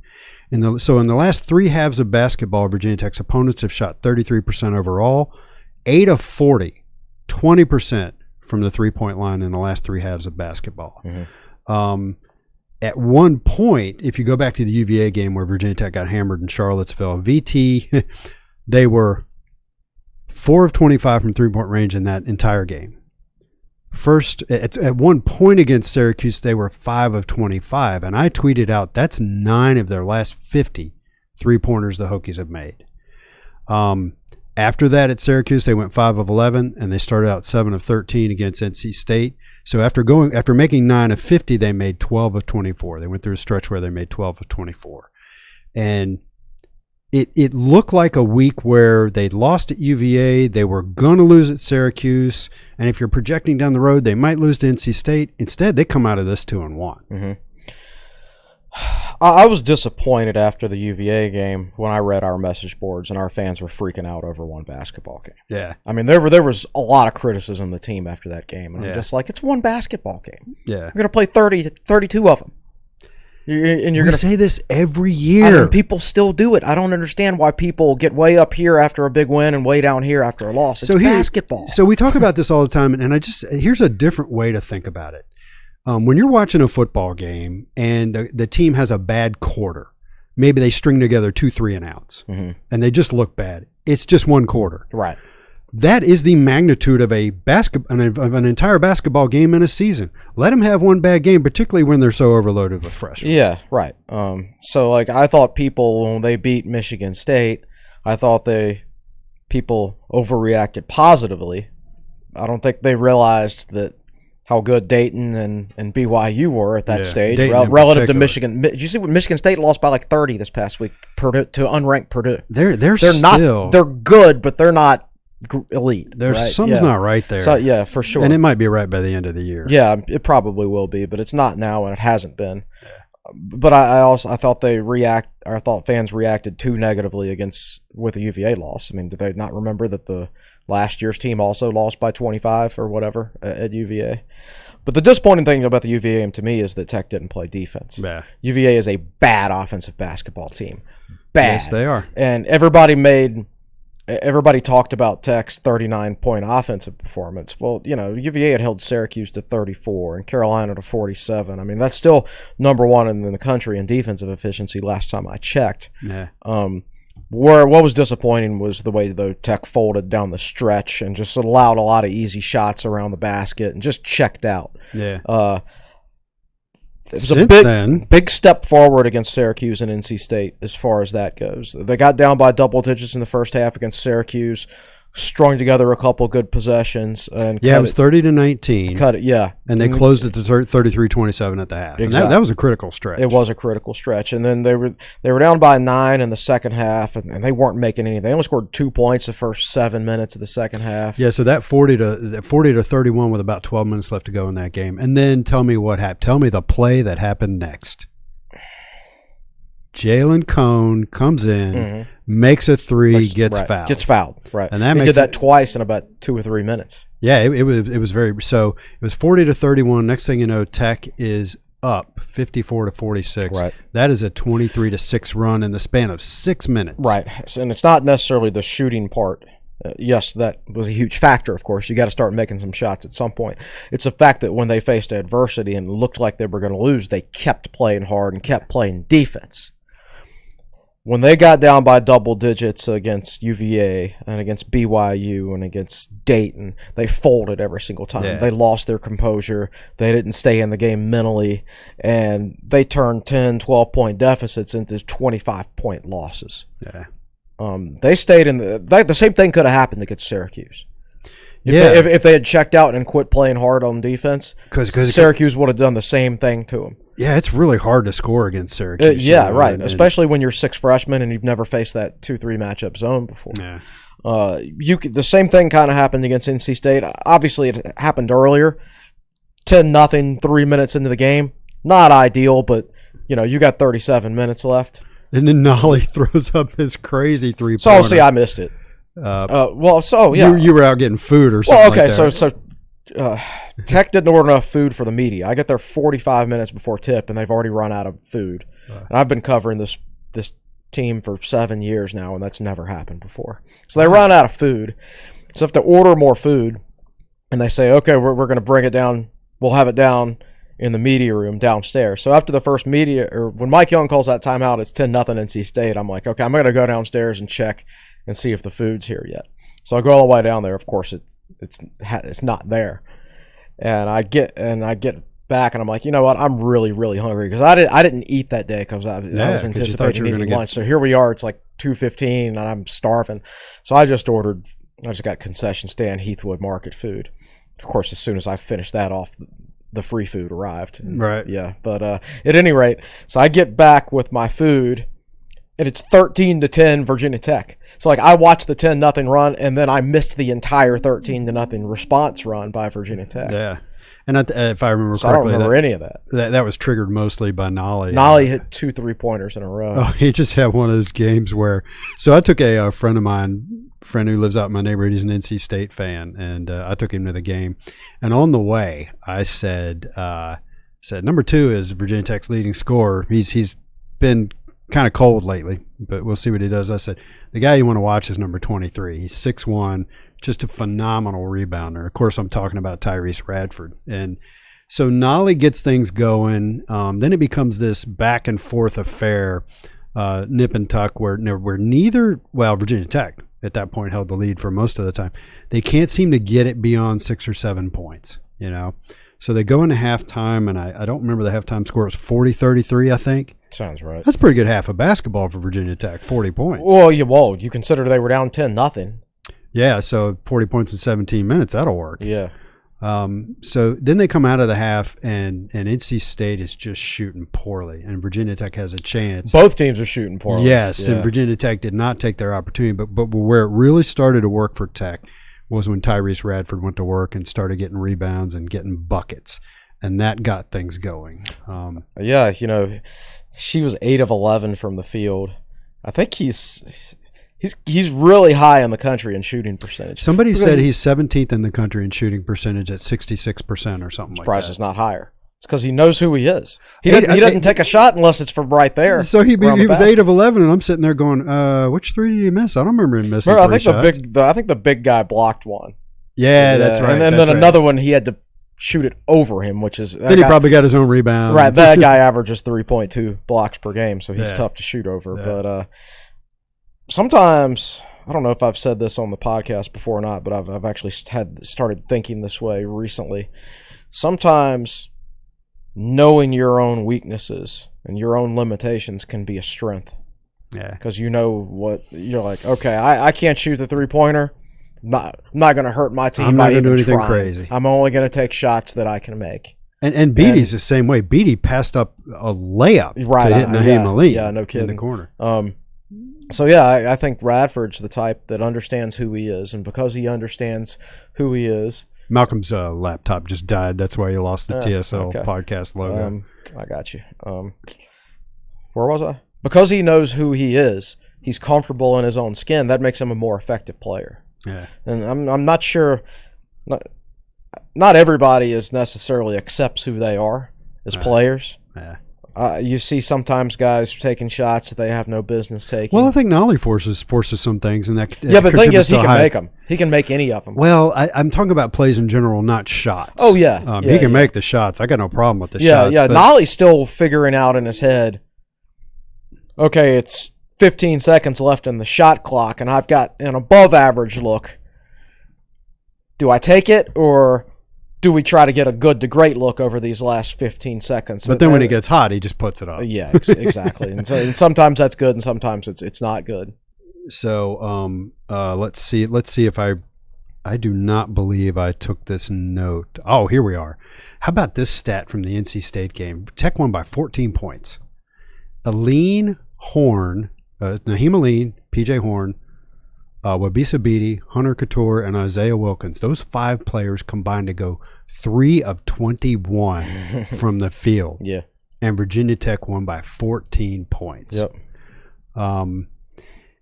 So in the last 3 halves of basketball, Virginia Tech's opponents have shot 33% overall, 8 of 40, 20% from the 3-point line in the last 3 halves of basketball. Mm-hmm. At one point, if you go back to the UVA game where Virginia Tech got hammered in Charlottesville, VT, they were 4 of 25 from 3-point range in that entire game. First, at one point against Syracuse, they were 5 of 25, and I tweeted out that's 9 of their last 50 3-pointers the Hokies have made. After that at Syracuse, they went 5 of 11, and they started out 7 of 13 against NC State. So after making 9 of 50, they made 12 of 24. They went through a stretch where they made 12 of 24. And it looked like a week where they'd lost at UVA, they were going to lose at Syracuse, and if you're projecting down the road, they might lose to NC State. Instead, they come out of this 2-1. Mm-hmm. I was disappointed after the UVA game when I read our message boards and our fans were freaking out over one basketball game. Yeah. I mean, there was a lot of criticism of the team after that game, and I'm just like, it's one basketball game. Yeah. We're going to play 32 of them. And you're we gonna say this every year. I mean, people still do it. I don't understand why people get way up here after a big win and way down here after a loss. It's basketball. So we talk about this all the time, and here's a different way to think about it. When you're watching a football game and the team has a bad quarter, maybe they string together 2 3-and-outs, and they just look bad. It's just one quarter. Right. That is the magnitude of an entire basketball game in a season. Let them have one bad game, particularly when they're so overloaded with freshmen. Yeah, right. So like I thought people when they beat Michigan State, I thought people overreacted positively. I don't think they realized that how good Dayton and BYU were at that stage relative to Michigan. Did you see what Michigan State lost by like 30 this past week to unranked Purdue? They're good, but they're not elite. There's something's not right there. So, yeah, for sure. And it might be right by the end of the year. Yeah, it probably will be, but it's not now and it hasn't been. But I thought fans reacted too negatively with the UVA loss. I mean, did they not remember that the last year's team also lost by 25 or whatever at UVA? But the disappointing thing about the UVA game to me is that Tech didn't play defense. Yeah. UVA is a bad offensive basketball team. Bad. Yes, they are. And everybody talked about Tech's 39-point offensive performance. Well, UVA had held Syracuse to 34 and Carolina to 47. I mean, that's still number one in the country in defensive efficiency last time I checked. Yeah. What was disappointing was the way the Tech folded down the stretch and just allowed a lot of easy shots around the basket and just checked out. Yeah. It was a big step forward against Syracuse and NC State as far as that goes. They got down by double digits in the first half against Syracuse, strung together a couple good possessions. And it was 30-19. Cut it, yeah. And they closed it to 33-27 at the half. Exactly. And that was a critical stretch. It was a critical stretch. And then they were down by 9 in the second half, and they weren't making anything. They only scored 2 points the first 7 minutes of the second half. Yeah, so that 40-31 with about 12 minutes left to go in that game. And then tell me what happened. Tell me the play that happened next. Jalen Cone comes in, makes a 3, gets fouled. Gets fouled, right. And he did that twice in about 2 or 3 minutes. Yeah, it was very – so it was 40-31. Next thing you know, Tech is up 54-46. Right. That is a 23-6 run in the span of 6 minutes. Right. And it's not necessarily the shooting part. Yes, that was a huge factor, of course. You got to start making some shots at some point. It's the fact that when they faced adversity and looked like they were going to lose, they kept playing hard and kept playing defense. When they got down by double digits against UVA and against BYU and against Dayton, they folded every single time. Yeah. They lost their composure. They didn't stay in the game mentally, and they turned 10, 12-point deficits into 25-point losses. Yeah. They stayed in the same thing could have happened against Syracuse. If they had checked out and quit playing hard on defense, because Syracuse would have done the same thing to them. Yeah, it's really hard to score against Syracuse. Right. Especially when you're 6 freshmen and you've never faced that 2-3 matchup zone before. Yeah. The same thing kind of happened against NC State. Obviously, it happened earlier. 10-0, 3 minutes into the game. Not ideal, but you got 37 minutes left. And then Nolly throws up his crazy 3-pointer. So see, I missed it. You were out getting food or something. Well, okay, Tech didn't order enough food for the media. I get there 45 minutes before tip, and they've already run out of food. And I've been covering this team for 7 years now, and that's never happened before. So they run out of food. So if they order more food, and they say, okay, we're going to bring it down, we'll have it down in the media room downstairs. So after the first when Mike Young calls that timeout, it's 10-0 NC State. I'm like, okay, I'm going to go downstairs and check and see if the food's here yet. So I go all the way down there. Of course, it's not there. And I get back, and I'm like, you know what? I'm really, really hungry because I didn't eat that day because I was anticipating eating lunch. So here we are. It's like 2:15, and I'm starving. So I just got concession stand Heathwood Market food. Of course, as soon as I finished that off, the free food arrived. Right. Yeah. But at any rate, so I get back with my food, and it's 13-10 Virginia Tech. So like I watched the 10-0 run, and then I missed the entire 13-0 response run by Virginia Tech. Yeah. And if I remember correctly, I don't remember any of that. That was triggered mostly by Nolly. Nolly hit 2 3-pointers in a row. Oh, he just had one of those games where. So I took a friend of mine, who lives out in my neighborhood. He's an NC State fan, and I took him to the game. And on the way, I said, number 2 is Virginia Tech's leading scorer. He's been kind of cold lately, but we'll see what he does. I said, the guy you want to watch is number 23. He's 6'1", just a phenomenal rebounder. Of course, I'm talking about Tyrese Radford. And so Nolly gets things going. Then it becomes this back and forth affair, nip and tuck, where Virginia Tech at that point held the lead for most of the time. They can't seem to get it beyond 6 or 7 points, So they go into halftime, and I don't remember the halftime score. It was 40-33, I think. Sounds right. That's a pretty good half of basketball for Virginia Tech, 40 points. Well, you consider they were down 10-0. Yeah, so 40 points in 17 minutes, that'll work. Yeah. So then they come out of the half, and NC State is just shooting poorly, and Virginia Tech has a chance. Both teams are shooting poorly. Yes, yeah. And Virginia Tech did not take their opportunity, but where it really started to work for Tech was when Tyrese Radford went to work and started getting rebounds and getting buckets, and that got things going. She was 8 of 11 from the field. I think he's really high in the country in shooting percentage. Somebody said he's 17th in the country in shooting percentage at 66% or something like that. Surprised it's not higher. It's because he knows who he is. He doesn't take a shot unless it's from right there. So he was 8 of 11, and I'm sitting there going, which 3 did he miss? I don't remember him missing. I think the big guy blocked one. Yeah, that's right. And then another one he had to shoot it over him, which is then he probably got his own rebound. Right, that guy averages 3.2 blocks per game, so he's tough to shoot over. Yeah. But sometimes, I don't know if I've said this on the podcast before or not, but I've actually started thinking this way recently. Sometimes knowing your own weaknesses and your own limitations can be a strength. Yeah, because you know what you're like. Okay, I can't shoot the 3-pointer. I'm not going to hurt my team. I'm not going to do anything trying. crazy. I'm only going to take shots that I can make. And Beatty's the same way. Beatty passed up a layup to hit Naheem Ali. Yeah, no kidding. In the corner. So yeah, I think Radford's the type that understands who he is, and because he understands who he is, Malcolm's laptop just died. That's why he lost the TSL podcast logo. I got you. Where was I? Because he knows who he is, he's comfortable in his own skin. That makes him a more effective player. Yeah, and I'm not sure. Not everybody is necessarily accepts who they are as players. Yeah. You see sometimes guys taking shots that they have no business taking. Well, I think Nolly forces some things, and that but the thing is, he can make them. He can make any of them. Well, I'm talking about plays in general, not shots. Oh yeah, he can make the shots. I got no problem with the shots. Yeah. Nolly's still figuring out in his head. Okay, it's 15 seconds left in the shot clock, and I've got an above-average look. Do I take it, or do we try to get a good to great look over these last 15 seconds? But then when he gets hot, he just puts it up. Yeah, exactly. and sometimes that's good, and sometimes it's not good. So let's see if I do not believe I took this note. Oh, here we are. How about this stat from the NC State game? Tech won by 14 points. Naheem Aline, PJ Horn, Wabisa Beatty, Hunter Couture, and Isaiah Wilkins. Those 5 players combined to go 3 of 21 from the field. Yeah. And Virginia Tech won by 14 points. Yep.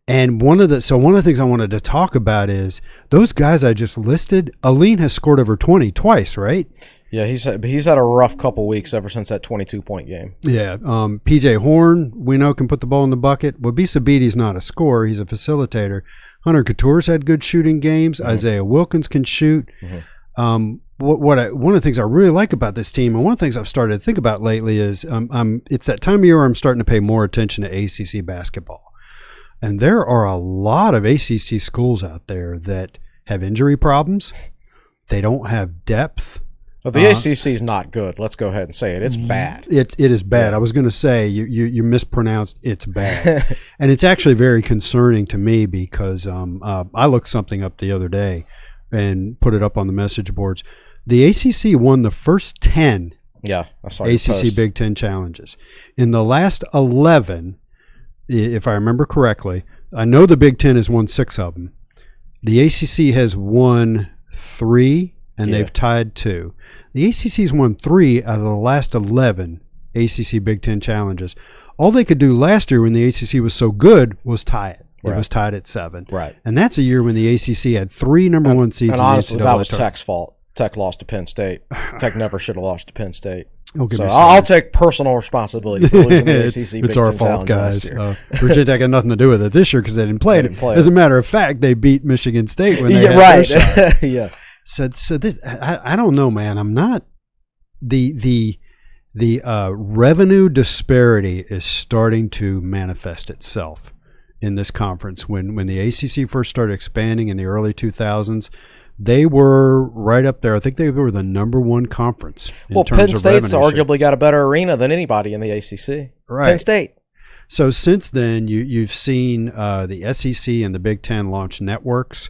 And one of the things I wanted to talk about is those guys I just listed. Aline has scored over 20 twice, right? Yeah, he's had a rough couple weeks ever since that 22-point game. Yeah, PJ Horn, we know, can put the ball in the bucket. Wabisa Beatty's not a scorer; he's a facilitator. Hunter Couture's had good shooting games. Mm-hmm. Isaiah Wilkins can shoot. Mm-hmm. One of the things I really like about this team, and one of the things I've started to think about lately is it's that time of year where I'm starting to pay more attention to ACC basketball. And there are a lot of ACC schools out there that have injury problems. They don't have depth. Well, the ACC is not good. Let's go ahead and say it. It's bad. It is bad. Yeah. I was going to say you mispronounced it's bad. And it's actually very concerning to me because I looked something up the other day and put it up on the message boards. The ACC won the first 10 I saw ACC Big Ten challenges. In the last 11, if I remember correctly, I know the Big Ten has won 6 of them. The ACC has won 3, and they've tied 2. The ACC's won 3 out of the last 11 ACC Big Ten challenges. All they could do last year when the ACC was so good was tie it. It was tied at 7. Right. And that's a year when the ACC had 3 number 1 seeds. And honestly, in the that was Tech's fault. Tech lost to Penn State. Tech never should have lost to Penn State. So I'll take personal responsibility for losing the ACC. It's our fault, guys. Virginia Tech had nothing to do with it this year because they didn't play it. As a matter of fact, they beat Michigan State when they had their shot. Yeah. So this, I don't know, man. I'm not the revenue disparity is starting to manifest itself in this conference. When the ACC first started expanding in the early 2000s. They were right up there. I think they were the number 1 conference in terms Penn of State's revenue arguably got a better arena than anybody in the ACC. Right. Penn State. So since then, you've seen the SEC and the Big Ten launch networks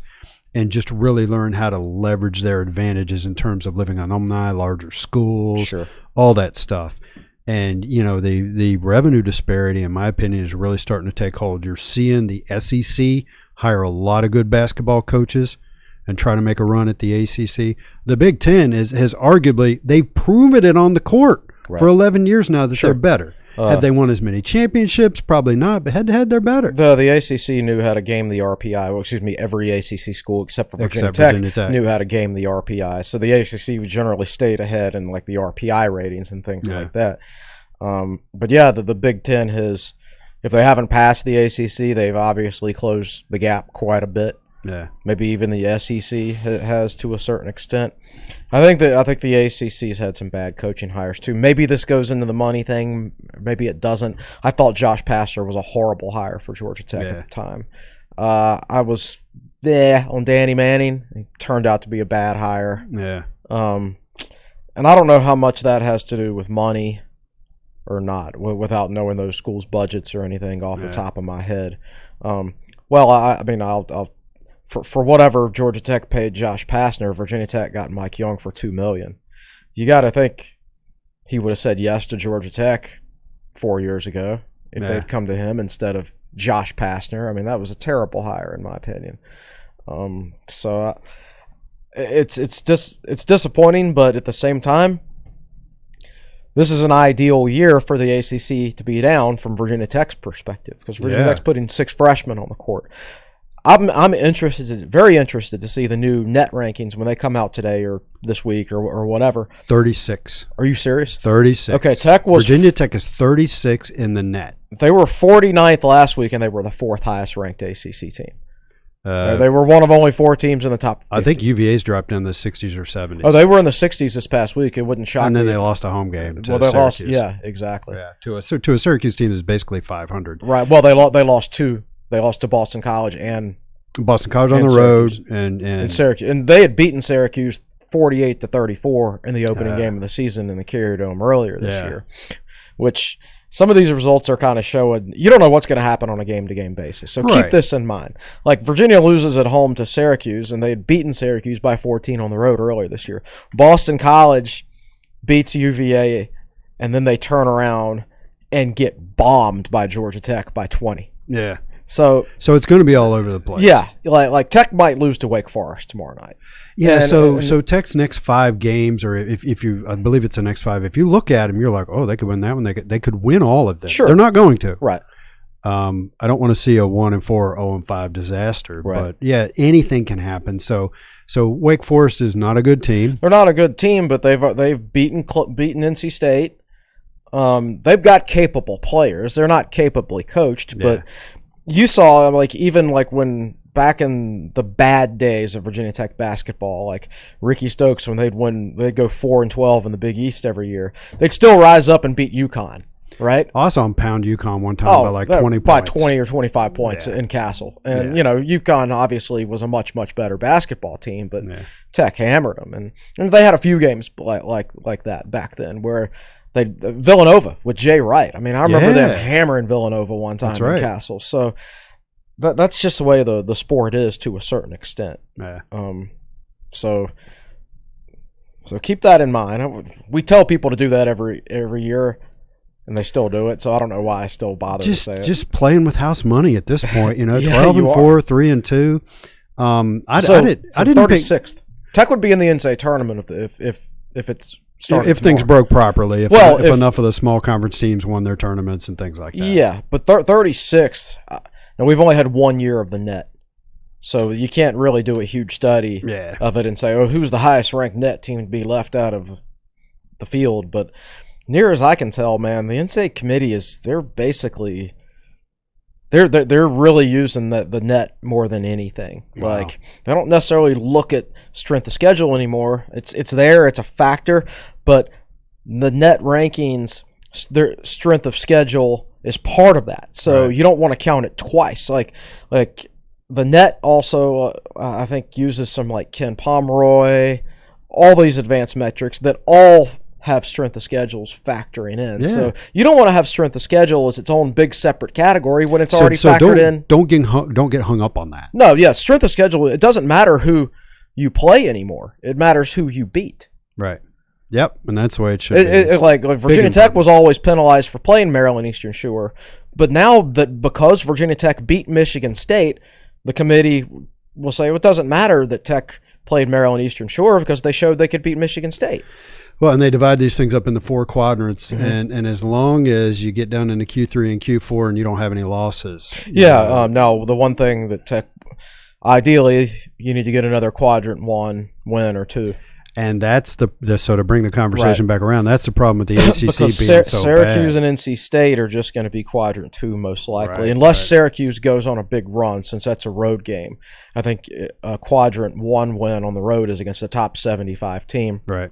and just really learn how to leverage their advantages in terms of living alumni, larger schools, all that stuff. And, the revenue disparity, in my opinion, is really starting to take hold. You're seeing the SEC hire a lot of good basketball coaches and try to make a run at the ACC. The Big Ten has arguably, they've proven it on the court for 11 years now that they're better. Have they won as many championships? Probably not, but head-to-head, they're better. The ACC knew how to game the RPI. Every ACC school except for Virginia Tech knew how to game the RPI. So the ACC generally stayed ahead in like the RPI ratings and things like that. But yeah, the Big Ten has, if they haven't passed the ACC, they've obviously closed the gap quite a bit. Yeah, maybe even the SEC has to a certain extent. I think the ACC's had some bad coaching hires too. Maybe this goes into the money thing. Maybe it doesn't. I thought Josh Pastner was a horrible hire for Georgia Tech at the time. I was on Danny Manning. He turned out to be a bad hire. Yeah. And I don't know how much that has to do with money or not, without knowing those schools' budgets or anything off the top of my head. I'll. For whatever Georgia Tech paid Josh Pastner, Virginia Tech got Mike Young for $2 million. You got to think he would have said yes to Georgia Tech 4 years ago if they'd come to him instead of Josh Pastner. I mean, that was a terrible hire in my opinion. It's disappointing, but at the same time, this is an ideal year for the ACC to be down from Virginia Tech's perspective because Virginia Tech's putting 6 freshmen on the court. I'm very interested to see the new net rankings when they come out today or this week or whatever. 36. Are you serious? 36. Okay, Virginia Tech is 36 in the net. They were 49th last week, and they were the 4th highest ranked ACC team. They were one of only 4 teams in the top 50. I think UVA's dropped down the 60s or 70s. Oh, they were in the 60s this past week. It wouldn't shock me. And then they lost a home game to they Syracuse. lost. Yeah, exactly. Yeah, to a Syracuse team that's basically 500. Right. Well, they lost 2. They lost to Boston College and Boston College on the road and Syracuse, and they had beaten Syracuse 48-34 in the opening game of the season in the Carrier Dome earlier this year. Which some of these results are kind of showing you don't know what's going to happen on a game-to-game basis. So keep this in mind. Like Virginia loses at home to Syracuse, and they had beaten Syracuse by 14 on the road earlier this year. Boston College beats UVA, and then they turn around and get bombed by Georgia Tech by 20. Yeah. So it's going to be all over the place. Yeah, like Tech might lose to Wake Forest tomorrow night. Yeah, so Tech's next 5 games, or if you, I believe it's the next 5. If you look at them, you're like, oh, they could win that one. They could win all of them. Sure, they're not going to. Right. I don't want to see a 1-4, 0-5 disaster. Right. But yeah, anything can happen. So Wake Forest is not a good team. They're not a good team, but they've beaten NC State. They've got capable players. They're not capably coached, but. You saw even when back in the bad days of Virginia Tech basketball, like Ricky Stokes, when they'd go 4-12 in the Big East every year, they'd still rise up and beat UConn. right? I saw him pound UConn one time by like 20 points. By 20 or 25 points in Castle. And, UConn obviously was a much, much better basketball team, but Tech hammered them. And they had a few games like that back then where Villanova with Jay Wright. I mean, I remember them hammering Villanova one time in Castle. So that's just the way the sport is to a certain extent. Yeah. So keep that in mind. We tell people to do that every year, and they still do it. So I don't know why I still bother to say it. Just playing with house money at this point, 12-4, 3-2. I didn't 36th. Tech would be in the NCAA tournament if it's started if things broke properly. If enough of the small conference teams won their tournaments and things like that. Yeah, but 36th. Now we've only had 1 year of the net. So you can't really do a huge study of it and say, oh, who's the highest ranked net team to be left out of the field? But near as I can tell, man, the NCAA committee they're basically they're really using the net more than anything. Wow. Like they don't necessarily look at strength of schedule anymore. It's there, it's a factor, but the net rankings, their strength of schedule is part of that. So you don't want to count it twice. Like the net also, I think, uses some like Ken Pomeroy, all these advanced metrics that all have strength of schedules factoring in. Yeah. So you don't want to have strength of schedule as its own big separate category when it's already factored in. Don't get hung up on that. No, strength of schedule, it doesn't matter who you play anymore. It matters who you beat. Right. Yep, and that's the way it should be. Like Virginia Tech was always penalized for playing Maryland Eastern Shore, but now that because Virginia Tech beat Michigan State, the committee will say, well, it doesn't matter that Tech played Maryland Eastern Shore because they showed they could beat Michigan State. Well, and they divide these things up into 4 quadrants, and as long as you get down into Q3 and Q4 and you don't have any losses. Yeah, now the one thing that Tech, ideally, you need to get another quadrant 1 win or 2. And that's so to bring the conversation back around, that's the problem with the ACC being so Syracuse bad. and NC State are just going to be quadrant 2 most likely, unless Syracuse goes on a big run, since that's a road game. I think a quadrant 1 win on the road is against a top 75 team. Right.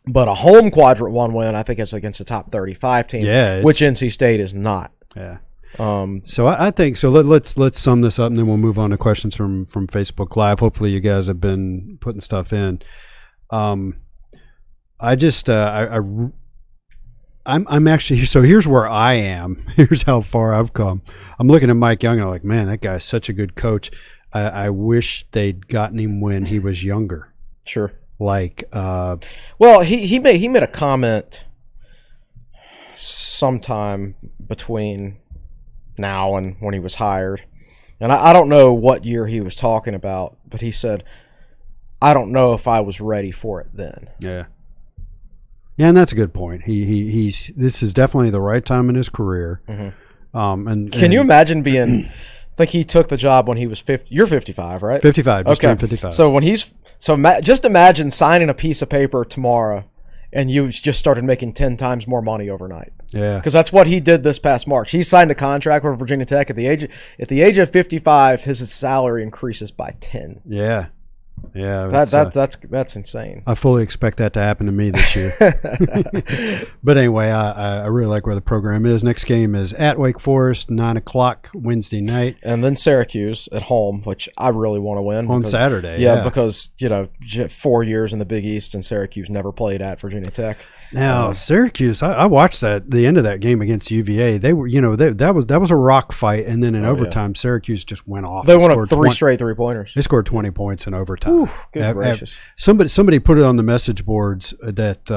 But a home quadrant 1 win, I think, is against a top 35 team, which NC State is not. Yeah. So I think so. Let's sum this up, and then we'll move on to questions from Facebook Live. Hopefully, you guys have been putting stuff in. I'm actually, so here's where I am. Here's how far I've come. I'm looking at Mike Young and I'm like, man, that guy's such a good coach. I wish they'd gotten him when he was younger. Sure. Like, well, he made a comment sometime between now and when he was hired. And I don't know what year he was talking about, but he said, I don't know if I was ready for it then. Yeah. Yeah, and that's a good point. He's this is definitely the right time in his career. And can you imagine being? I think he took the job when he was 50. You're 55, right? 55. Just turned 55. So when just imagine signing a piece of paper tomorrow, and you just started making 10 times more money overnight. Yeah. Because that's what he did this past March. He signed a contract with Virginia Tech at the age of 55. His salary increases by 10. Yeah. Yeah, that's insane. I fully expect that to happen to me this year. But anyway, I really like where the program is. Next game is at Wake Forest, 9:00 Wednesday night, and then Syracuse at home, which I really want to win on Saturday. Yeah, because 4 years in the Big East and Syracuse never played at Virginia Tech. Now Syracuse, I watched the end of that game against UVA. They were, that was a rock fight, and then in overtime, Syracuse just went off. They won 3 straight 3-pointers. They scored 20 points in overtime. Ooh, good gracious! Somebody put it on the message boards that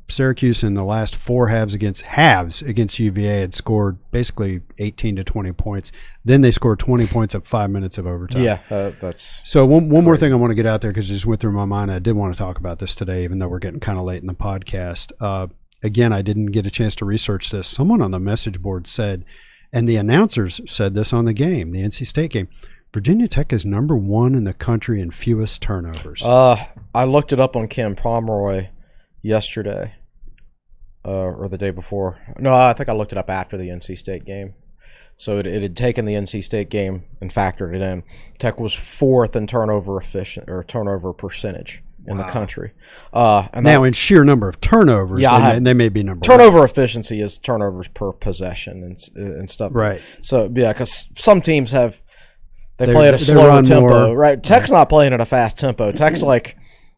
Syracuse in the last 4 halves against UVA had scored basically 18 to 20 points. Then they scored 20 points at 5 minutes of overtime. Yeah, that's so. One more thing I want to get out there because it just went through my mind. I did want to talk about this today, even though we're getting kind of late in the podcast. Again, I didn't get a chance to research this. Someone on the message board said, and the announcers said this on the game, the NC State game, Virginia Tech is number 1 in the country in fewest turnovers. I looked it up on Ken Pomeroy yesterday, or the day before. No, I think I looked it up after the NC State game. So it had taken the NC State game and factored it in. Tech was 4th in turnover percentage. in the country. And now, in sheer number of turnovers, they may be number turnover one. Efficiency is turnovers per possession and stuff. Right. So, because some teams they play at a slower tempo. More. Right. Tech's not playing at a fast tempo. Tech's like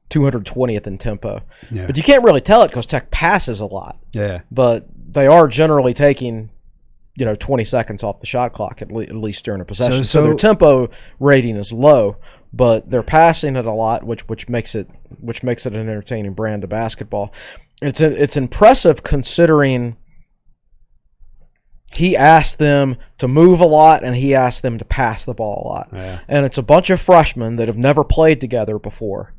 220th in tempo. Yeah. But you can't really tell it because Tech passes a lot. Yeah. But they are generally taking 20 seconds off the shot clock at least during a possession. So their tempo rating is low, but they're passing it a lot, which makes it an entertaining brand of basketball. It's impressive considering he asked them to move a lot and he asked them to pass the ball a lot. Yeah. And it's a bunch of freshmen that have never played together before,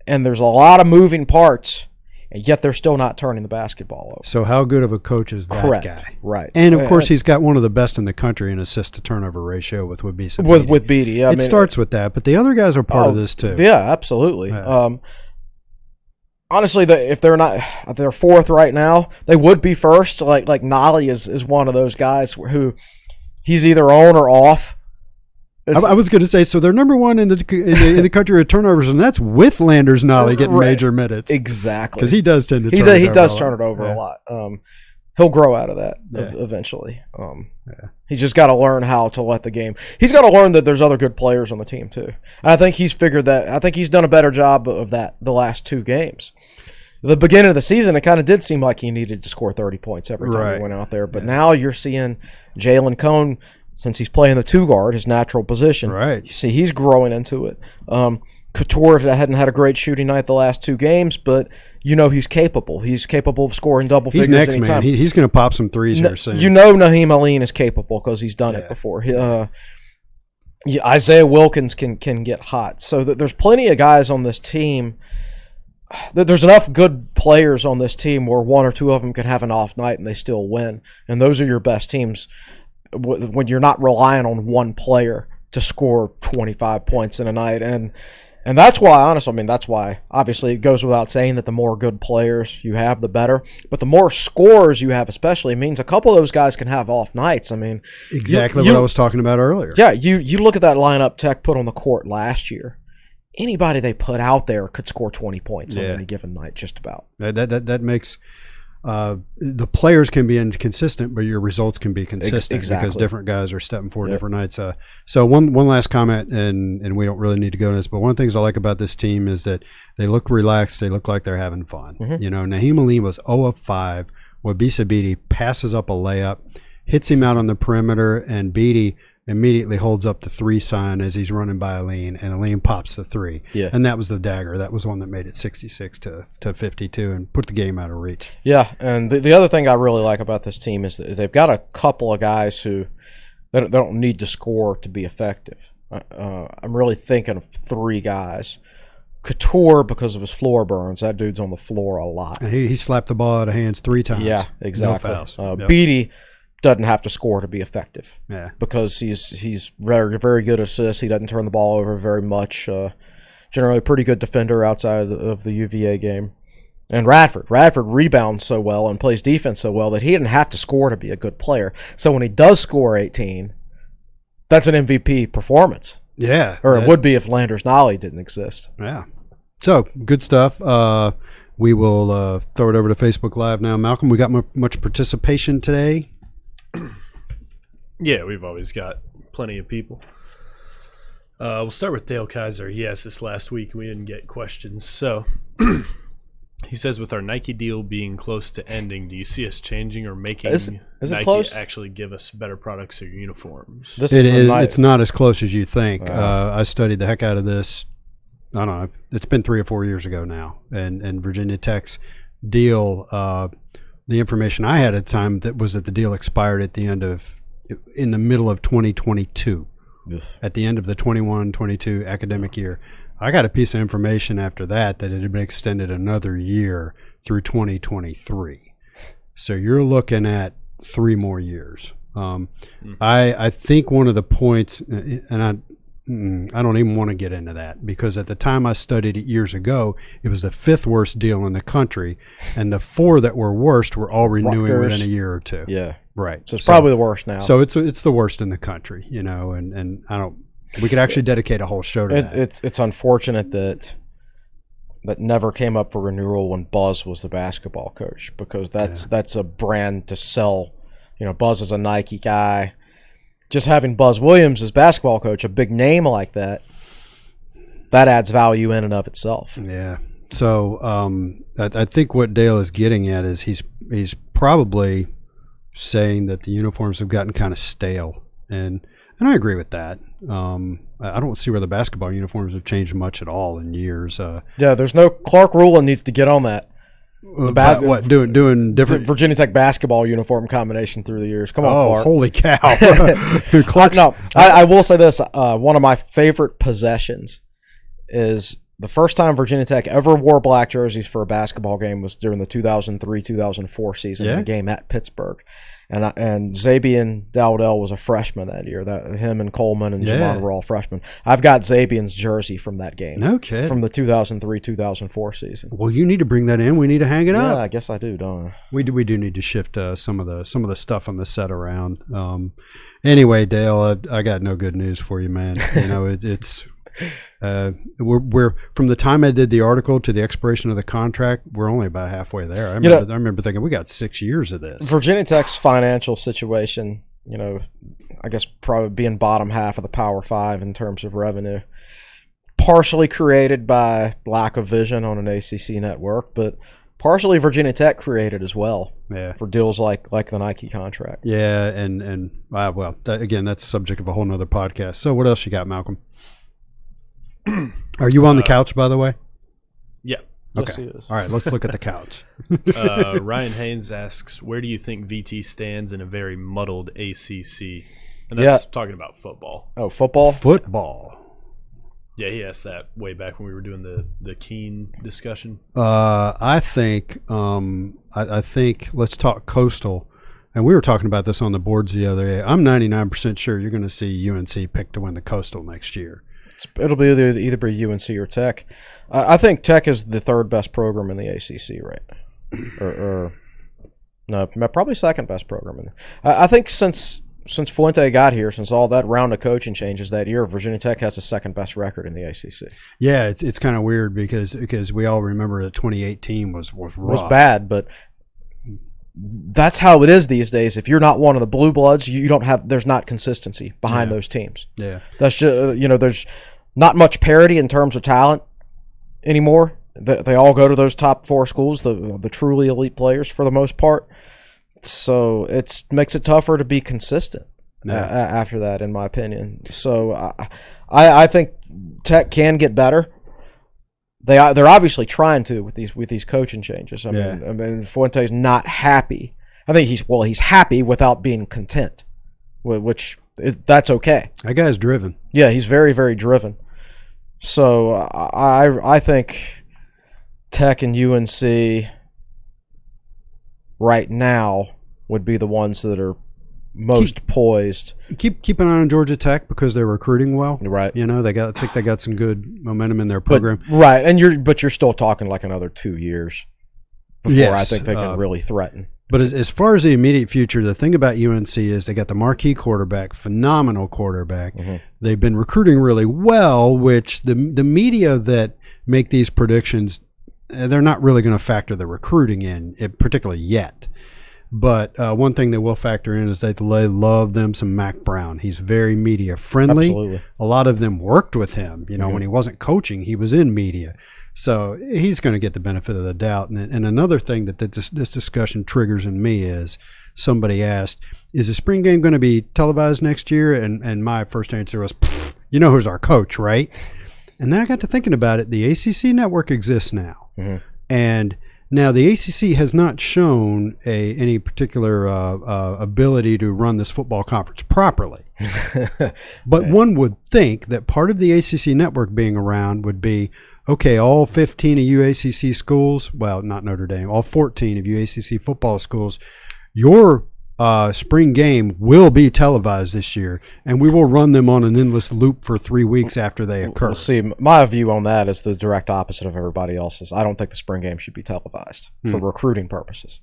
and there's a lot of moving parts. And yet they're still not turning the basketball over. So how good of a coach is that guy? Right. And, of course, he's got one of the best in the country in assist-to-turnover ratio with Wabisa Beatty. With Beatty, yeah. It starts with that, but the other guys are part of this too. Yeah, absolutely. Yeah. Honestly, if they're fourth right now, they would be first. Like Nolly is one of those guys who he's either on or off. I was going to say, so they're number one in the country with turnovers, and that's with Landers Nolly getting major minutes. Exactly, because he does tend to he does turn it over a lot. He'll grow out of that eventually. He's just got to learn how to let the game. He's got to learn that there's other good players on the team too. And I think he's figured that. I think he's done a better job of that the last two games. The beginning of the season, it kind of did seem like he needed to score 30 points every time he went out there. But now you're seeing Jalen Cone. Since he's playing the two guard, his natural position. Right. You see, he's growing into it. Couture hadn't had a great shooting night the last two games, but he's capable. He's capable of scoring double figures next, anytime. Man. He's going to pop some threes here soon. Naheem Aline is capable because he's done it before. Isaiah Wilkins can get hot. So there's plenty of guys on this team. There's enough good players on this team where one or two of them can have an off night and they still win. And those are your best teams. When you're not relying on one player to score 25 points in a night. And that's why, that's why, obviously, it goes without saying that the more good players you have, the better. But the more scorers you have especially means a couple of those guys can have off nights. Exactly what I was talking about earlier. Yeah, you look at that lineup Tech put on the court last year. Anybody they put out there could score 20 points on any given night, just about. That makes... the players can be inconsistent, but your results can be consistent because different guys are stepping forward different nights. So one last comment, and we don't really need to go into this, but one of the things I like about this team is that they look relaxed. They look like they're having fun. Mm-hmm. Naheem Aline was 0 of 5. Wabisa Beatty passes up a layup, hits him out on the perimeter, and Beatty immediately holds up the 3 sign as he's running by Aline, and Aline pops the 3. Yeah. And that was the dagger. That was the one that made it 66 to 52 and put the game out of reach. Yeah, and the other thing I really like about this team is that they've got a couple of guys who they don't need to score to be effective. I'm really thinking of 3 guys. Couture, because of his floor burns, that dude's on the floor a lot. And he slapped the ball out of hands 3 times. Yeah, exactly. No fouls. Beatty doesn't have to score to be effective. Yeah, because he's very, very good at assists. He doesn't turn the ball over very much. Generally, a pretty good defender outside of the UVA game. And Radford rebounds so well and plays defense so well that he didn't have to score to be a good player. So when he does score 18, that's an MVP performance. Yeah, or it would be if Landers Nolly didn't exist. Yeah. So good stuff. We will throw it over to Facebook Live now. Malcolm, we got much participation today. Yeah, we've always got plenty of people. We'll start with Dale Kaiser. He asked this last week, and we didn't get questions. So he says, with our Nike deal being close to ending, do you see us changing or making Nike actually give us better products or uniforms? It's not as close as you think. I studied the heck out of this. I don't know. It's been 3 or 4 years ago now. And Virginia Tech's deal, the information I had at the time was that the deal expired in the middle of 2022. Yes. At the end of the 21-22 academic year. I got a piece of information after that it had been extended another year through 2023. So you're looking at 3 more years. I think one of the points, and I don't even want to get into that, because at the time I studied it years ago, it was the 5th worst deal in the country, and the 4 that were worst were all renewing Rutgers. within a year or 2. Yeah. Right. So it's probably the worst now. So it's the worst in the country, and I don't. We could actually dedicate a whole show to that. It's unfortunate that that never came up for renewal when Buzz was the basketball coach, because that's a brand to sell. You know, Buzz is a Nike guy. Just having Buzz Williams as basketball coach, a big name like that adds value in and of itself. Yeah. So I think what Dale is getting at is he's probably saying that the uniforms have gotten kind of stale, and I agree with that. I don't see where the basketball uniforms have changed much at all in years. There's no Clark Rowland needs to get on that. What doing different Virginia Tech basketball uniform combination through the years? Come on, Clark. Holy cow! I will say this: one of my favorite possessions is the first time Virginia Tech ever wore black jerseys for a basketball game was during the 2003-2004 season, a game at Pittsburgh. And Zabian Dowdell was a freshman that year. Him and Coleman and Jamon were all freshmen. I've got Zabian's jersey from that game. No kidding. From the 2003-2004 season. Well, you need to bring that in. We need to hang it up. Yeah, I guess I do, don't I? We do need to shift some of the stuff on the set around. Anyway, Dale, I got no good news for you, man. You know, it's we're from the time I did the article to the expiration of the contract, we're only about halfway there. I remember thinking we got 6 years of this. Virginia Tech's financial situation, you know, I guess probably being bottom half of the Power Five in terms of revenue, partially created by lack of vision on an ACC network, but partially Virginia Tech created as well. Yeah. For deals like the Nike contract. Yeah, and again, that's the subject of a whole nother podcast. So what else you got, Malcolm? Are you on the couch, by the way? Yeah. Okay. Yes, he is. All right, let's look at the couch. Ryan Haynes asks, where do you think VT stands in a very muddled ACC? And that's talking about football. Oh, football? Football. Yeah, he asked that way back when we were doing the Keene discussion. I think let's talk Coastal. And we were talking about this on the boards the other day. I'm 99% sure you're going to see UNC pick to win the Coastal next year. It'll be either be UNC or Tech. I think Tech is the third best program in the ACC, right? or no, probably second best program. I think since Fuente got here, since all that round of coaching changes that year, Virginia Tech has the second best record in the ACC. Yeah, it's kind of weird because we all remember that 2018 was rough. Was bad, but that's how it is these days. If you're not one of the blue bloods, you don't have. There's not consistency behind those teams. Yeah, that's just there's not much parity in terms of talent anymore. They all go to those top four schools, the truly elite players for the most part. So it makes it tougher to be consistent after that, in my opinion. So I think Tech can get better. They're obviously trying to with these coaching changes. I mean, Fuente's not happy. I think he's happy without being content, that's okay. That guy's driven. Yeah, he's very, very driven. So I think Tech and UNC right now would be the ones that are most poised. Keep an eye on Georgia Tech because they're recruiting well. Right. You know, I think they got some good momentum in their program. Right. And you're still talking like another 2 years before I think they can really threaten. But as far as the immediate future, the thing about UNC is they got the marquee quarterback, phenomenal quarterback. Mm-hmm. They've been recruiting really well, which the media that make these predictions, they're not really going to factor the recruiting in, particularly yet. But one thing they will factor in is that they love them some Mac Brown. He's very media friendly. Absolutely. A lot of them worked with him. You know, when he wasn't coaching, he was in media. So he's going to get the benefit of the doubt. And another thing that this discussion triggers in me is somebody asked, is the spring game going to be televised next year? And my first answer was, you know who's our coach, right? And then I got to thinking about it. The ACC network exists now. Mm-hmm. And now, the ACC has not shown any particular ability to run this football conference properly. But one would think that part of the ACC network being around would be, okay, all 15 of UACC schools, well, not Notre Dame, all 14 of UACC football schools, your spring game will be televised this year, and we will run them on an endless loop for 3 weeks after they occur. We'll see. My view on that is the direct opposite of everybody else's. I don't think the spring game should be televised for recruiting purposes.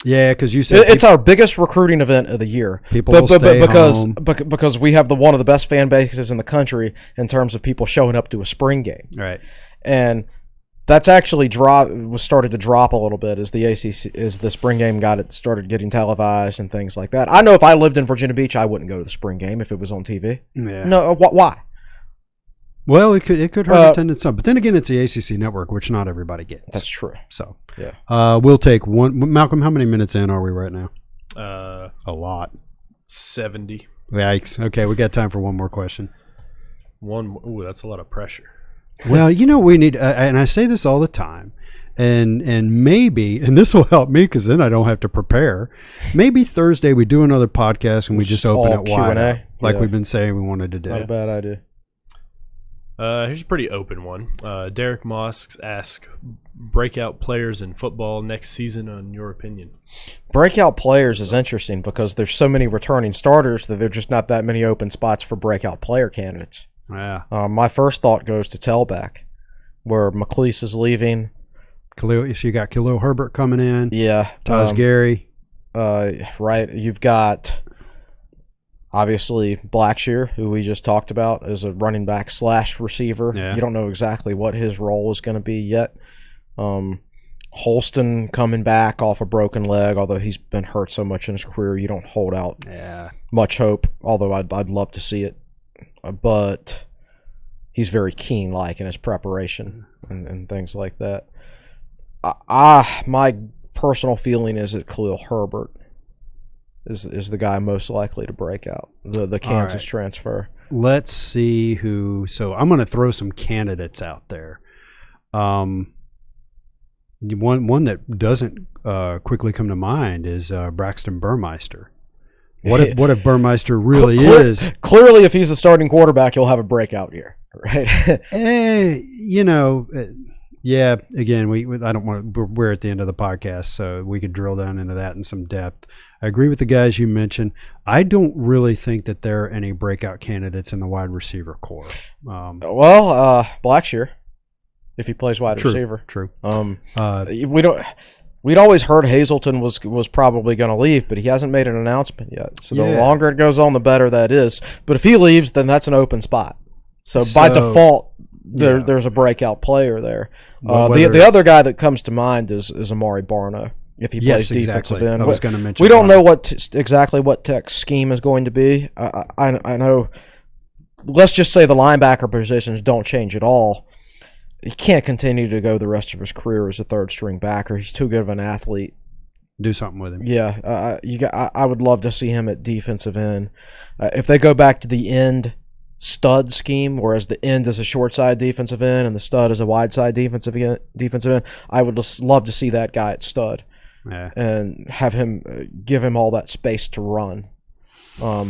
Yeah, because you said it's our biggest recruiting event of the year. People will stay home. Because we have one of the best fan bases in the country in terms of people showing up to a spring game. Right. And That's actually started to drop a little bit as the ACC, as the spring game started getting televised and things like that. I know if I lived in Virginia Beach, I wouldn't go to the spring game if it was on TV. Yeah. No, why? Well, it could hurt attendance some, but then again, it's the ACC network, which not everybody gets. That's true. So, yeah. We'll take one. Malcolm, how many minutes in are we right now? A lot. 70. Yikes. Okay, we got time for one more question. Ooh, that's a lot of pressure. Well, we need, and I say this all the time, and maybe, and this will help me because then I don't have to prepare. Maybe Thursday we do another podcast and we just open it wide up, like we've been saying we wanted to do. Not a bad idea. Here's a pretty open one. Derek Moss asks, breakout players in football next season, on your opinion? Breakout players is interesting because there's so many returning starters that there's just not that many open spots for breakout player candidates. Yeah. My first thought goes to tailback, where McLeese is leaving. So you got Khalil Herbert coming in. Yeah. Taj Gary. Right. You've got... obviously, Blackshear, who we just talked about, is a running back / receiver. Yeah. You don't know exactly what his role is going to be yet. Holston coming back off a broken leg, although he's been hurt so much in his career, you don't hold out much hope, although I'd love to see it. But he's very Keene-like in his preparation and things like that. My personal feeling is that Khalil Herbert is the guy most likely to break out, the Kansas transfer. Let's see who. So I'm going to throw some candidates out there. One that doesn't quickly come to mind is Braxton Burmeister. What if Burmeister really is? Clearly, if he's a starting quarterback, he'll have a breakout year, right? Yeah. Again, I don't want to. We're at the end of the podcast, so we could drill down into that in some depth. I agree with the guys you mentioned. I don't really think that there are any breakout candidates in the wide receiver core. Blackshear, if he plays wide receiver. True. We'd always heard Hazleton was probably going to leave, but he hasn't made an announcement yet. So the longer it goes on, the better that is. But if he leaves, then that's an open spot. So by default, there's a breakout player there. The other guy that comes to mind is Amari Barno. If he plays defensive end, I was going to mention. We don't know exactly what Tech's scheme is going to be. I know. Let's just say the linebacker positions don't change at all. He can't continue to go the rest of his career as a third string backer. He's too good of an athlete. Do something with him. Yeah, I would love to see him at defensive end. If they go back to the end stud scheme, whereas the end is a short side defensive end and the stud is a wide side defensive end, I would just love to see that guy at stud. Yeah. And have him give him all that space to run.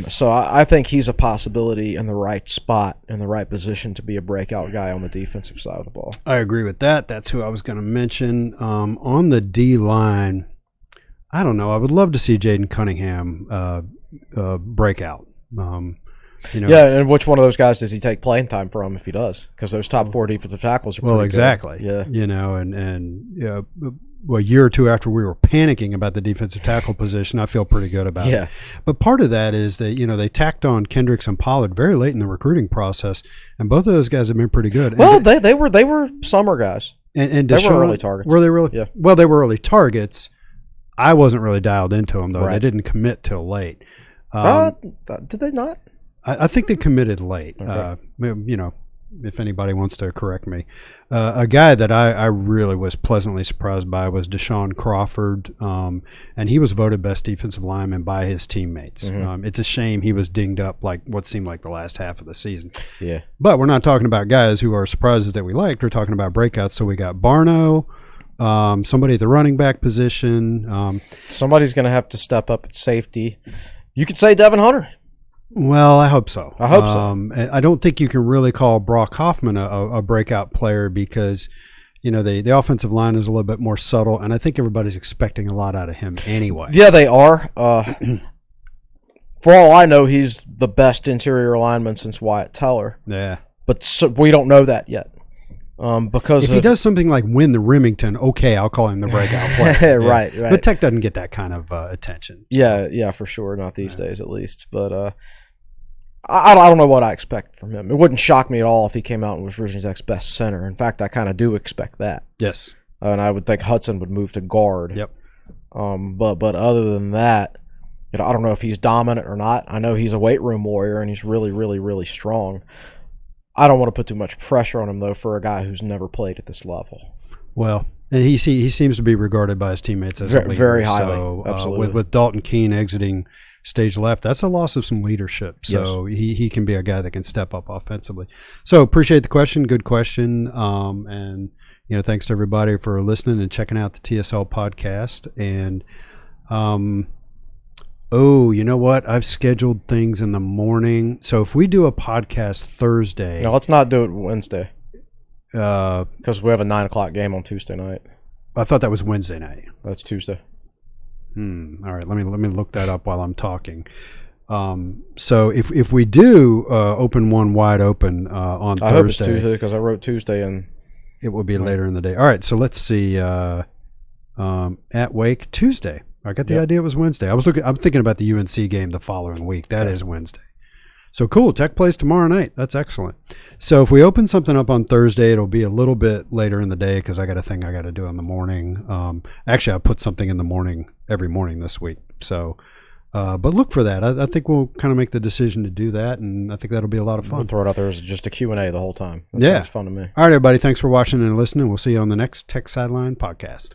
So I think he's a possibility in the right spot, in the right position to be a breakout guy on the defensive side of the ball. I agree with that. That's who I was going to mention. On the D line, I don't know. I would love to see Jaden Cunningham break out. And which one of those guys does he take playing time from if he does? Because those top 4 defensive tackles are pretty exactly. Good. Yeah. A year or two after we were panicking about the defensive tackle position, I feel pretty good about it. But part of that is that, they tacked on Kendricks and Pollard very late in the recruiting process, and both of those guys have been pretty good. Well, they were summer guys. And they were early targets. Were they really? Yeah. Well, they were early targets. I wasn't really dialed into them, though. Right. They didn't commit till late. Did they not? I think they committed late. Okay. If anybody wants to correct me. A guy that I really was pleasantly surprised by was Deshaun Crawford, and he was voted best defensive lineman by his teammates. Mm-hmm. It's a shame he was dinged up like what seemed like the last half of the season. Yeah. But we're not talking about guys who are surprises that we liked. We're talking about breakouts. So we got Barno, somebody at the running back position. Somebody's going to have to step up at safety. You could say Devin Hunter. Well, I hope so. I don't think you can really call Brock Hoffman a breakout player because, the offensive line is a little bit more subtle, and I think everybody's expecting a lot out of him anyway. Yeah, they are. For all I know, he's the best interior lineman since Wyatt Teller. Yeah. But we don't know that yet. Because if he does something like win the Remington, okay, I'll call him the breakout player. Right. But Tech doesn't get that kind of attention. So. Yeah, for sure. Not these days, at least. But I don't know what I expect from him. It wouldn't shock me at all if he came out and was Virginia Tech's best center. In fact, I kind of do expect that. Yes. And I would think Hudson would move to guard. Yep. But other than that, I don't know if he's dominant or not. I know he's a weight room warrior and he's really, really, really strong. I don't want to put too much pressure on him, though, for a guy who's never played at this level. Well, and he seems to be regarded by his teammates as a leader. Very highly. So, Absolutely. With Dalton Keene exiting stage left, that's a loss of some leadership. So he can be a guy that can step up offensively. So appreciate the question. Good question. And thanks to everybody for listening and checking out the TSL podcast. And you know what? I've scheduled things in the morning. So if we do a podcast Thursday, No, let's not do it Wednesday because we have a 9:00 game on Tuesday night. I thought that was Wednesday night. That's Tuesday. All right, let me look that up while I'm talking. So if we do open one wide open on Thursday, I hope it's Tuesday because I wrote Tuesday and it will be later in the day. All right, so let's see. At Wake Tuesday. I got the idea it was Wednesday. I'm thinking about the UNC game the following week. That is Wednesday. So cool. Tech plays tomorrow night. That's excellent. So if we open something up on Thursday, it'll be a little bit later in the day because I got a thing I got to do in the morning. Actually, I put something in the morning every morning this week. So, but look for that. I think we'll kind of make the decision to do that, and I think that'll be a lot of fun. We'll throw it out there as just a Q&A the whole time. That sounds fun to me. All right, everybody. Thanks for watching and listening. We'll see you on the next Tech Sideline podcast.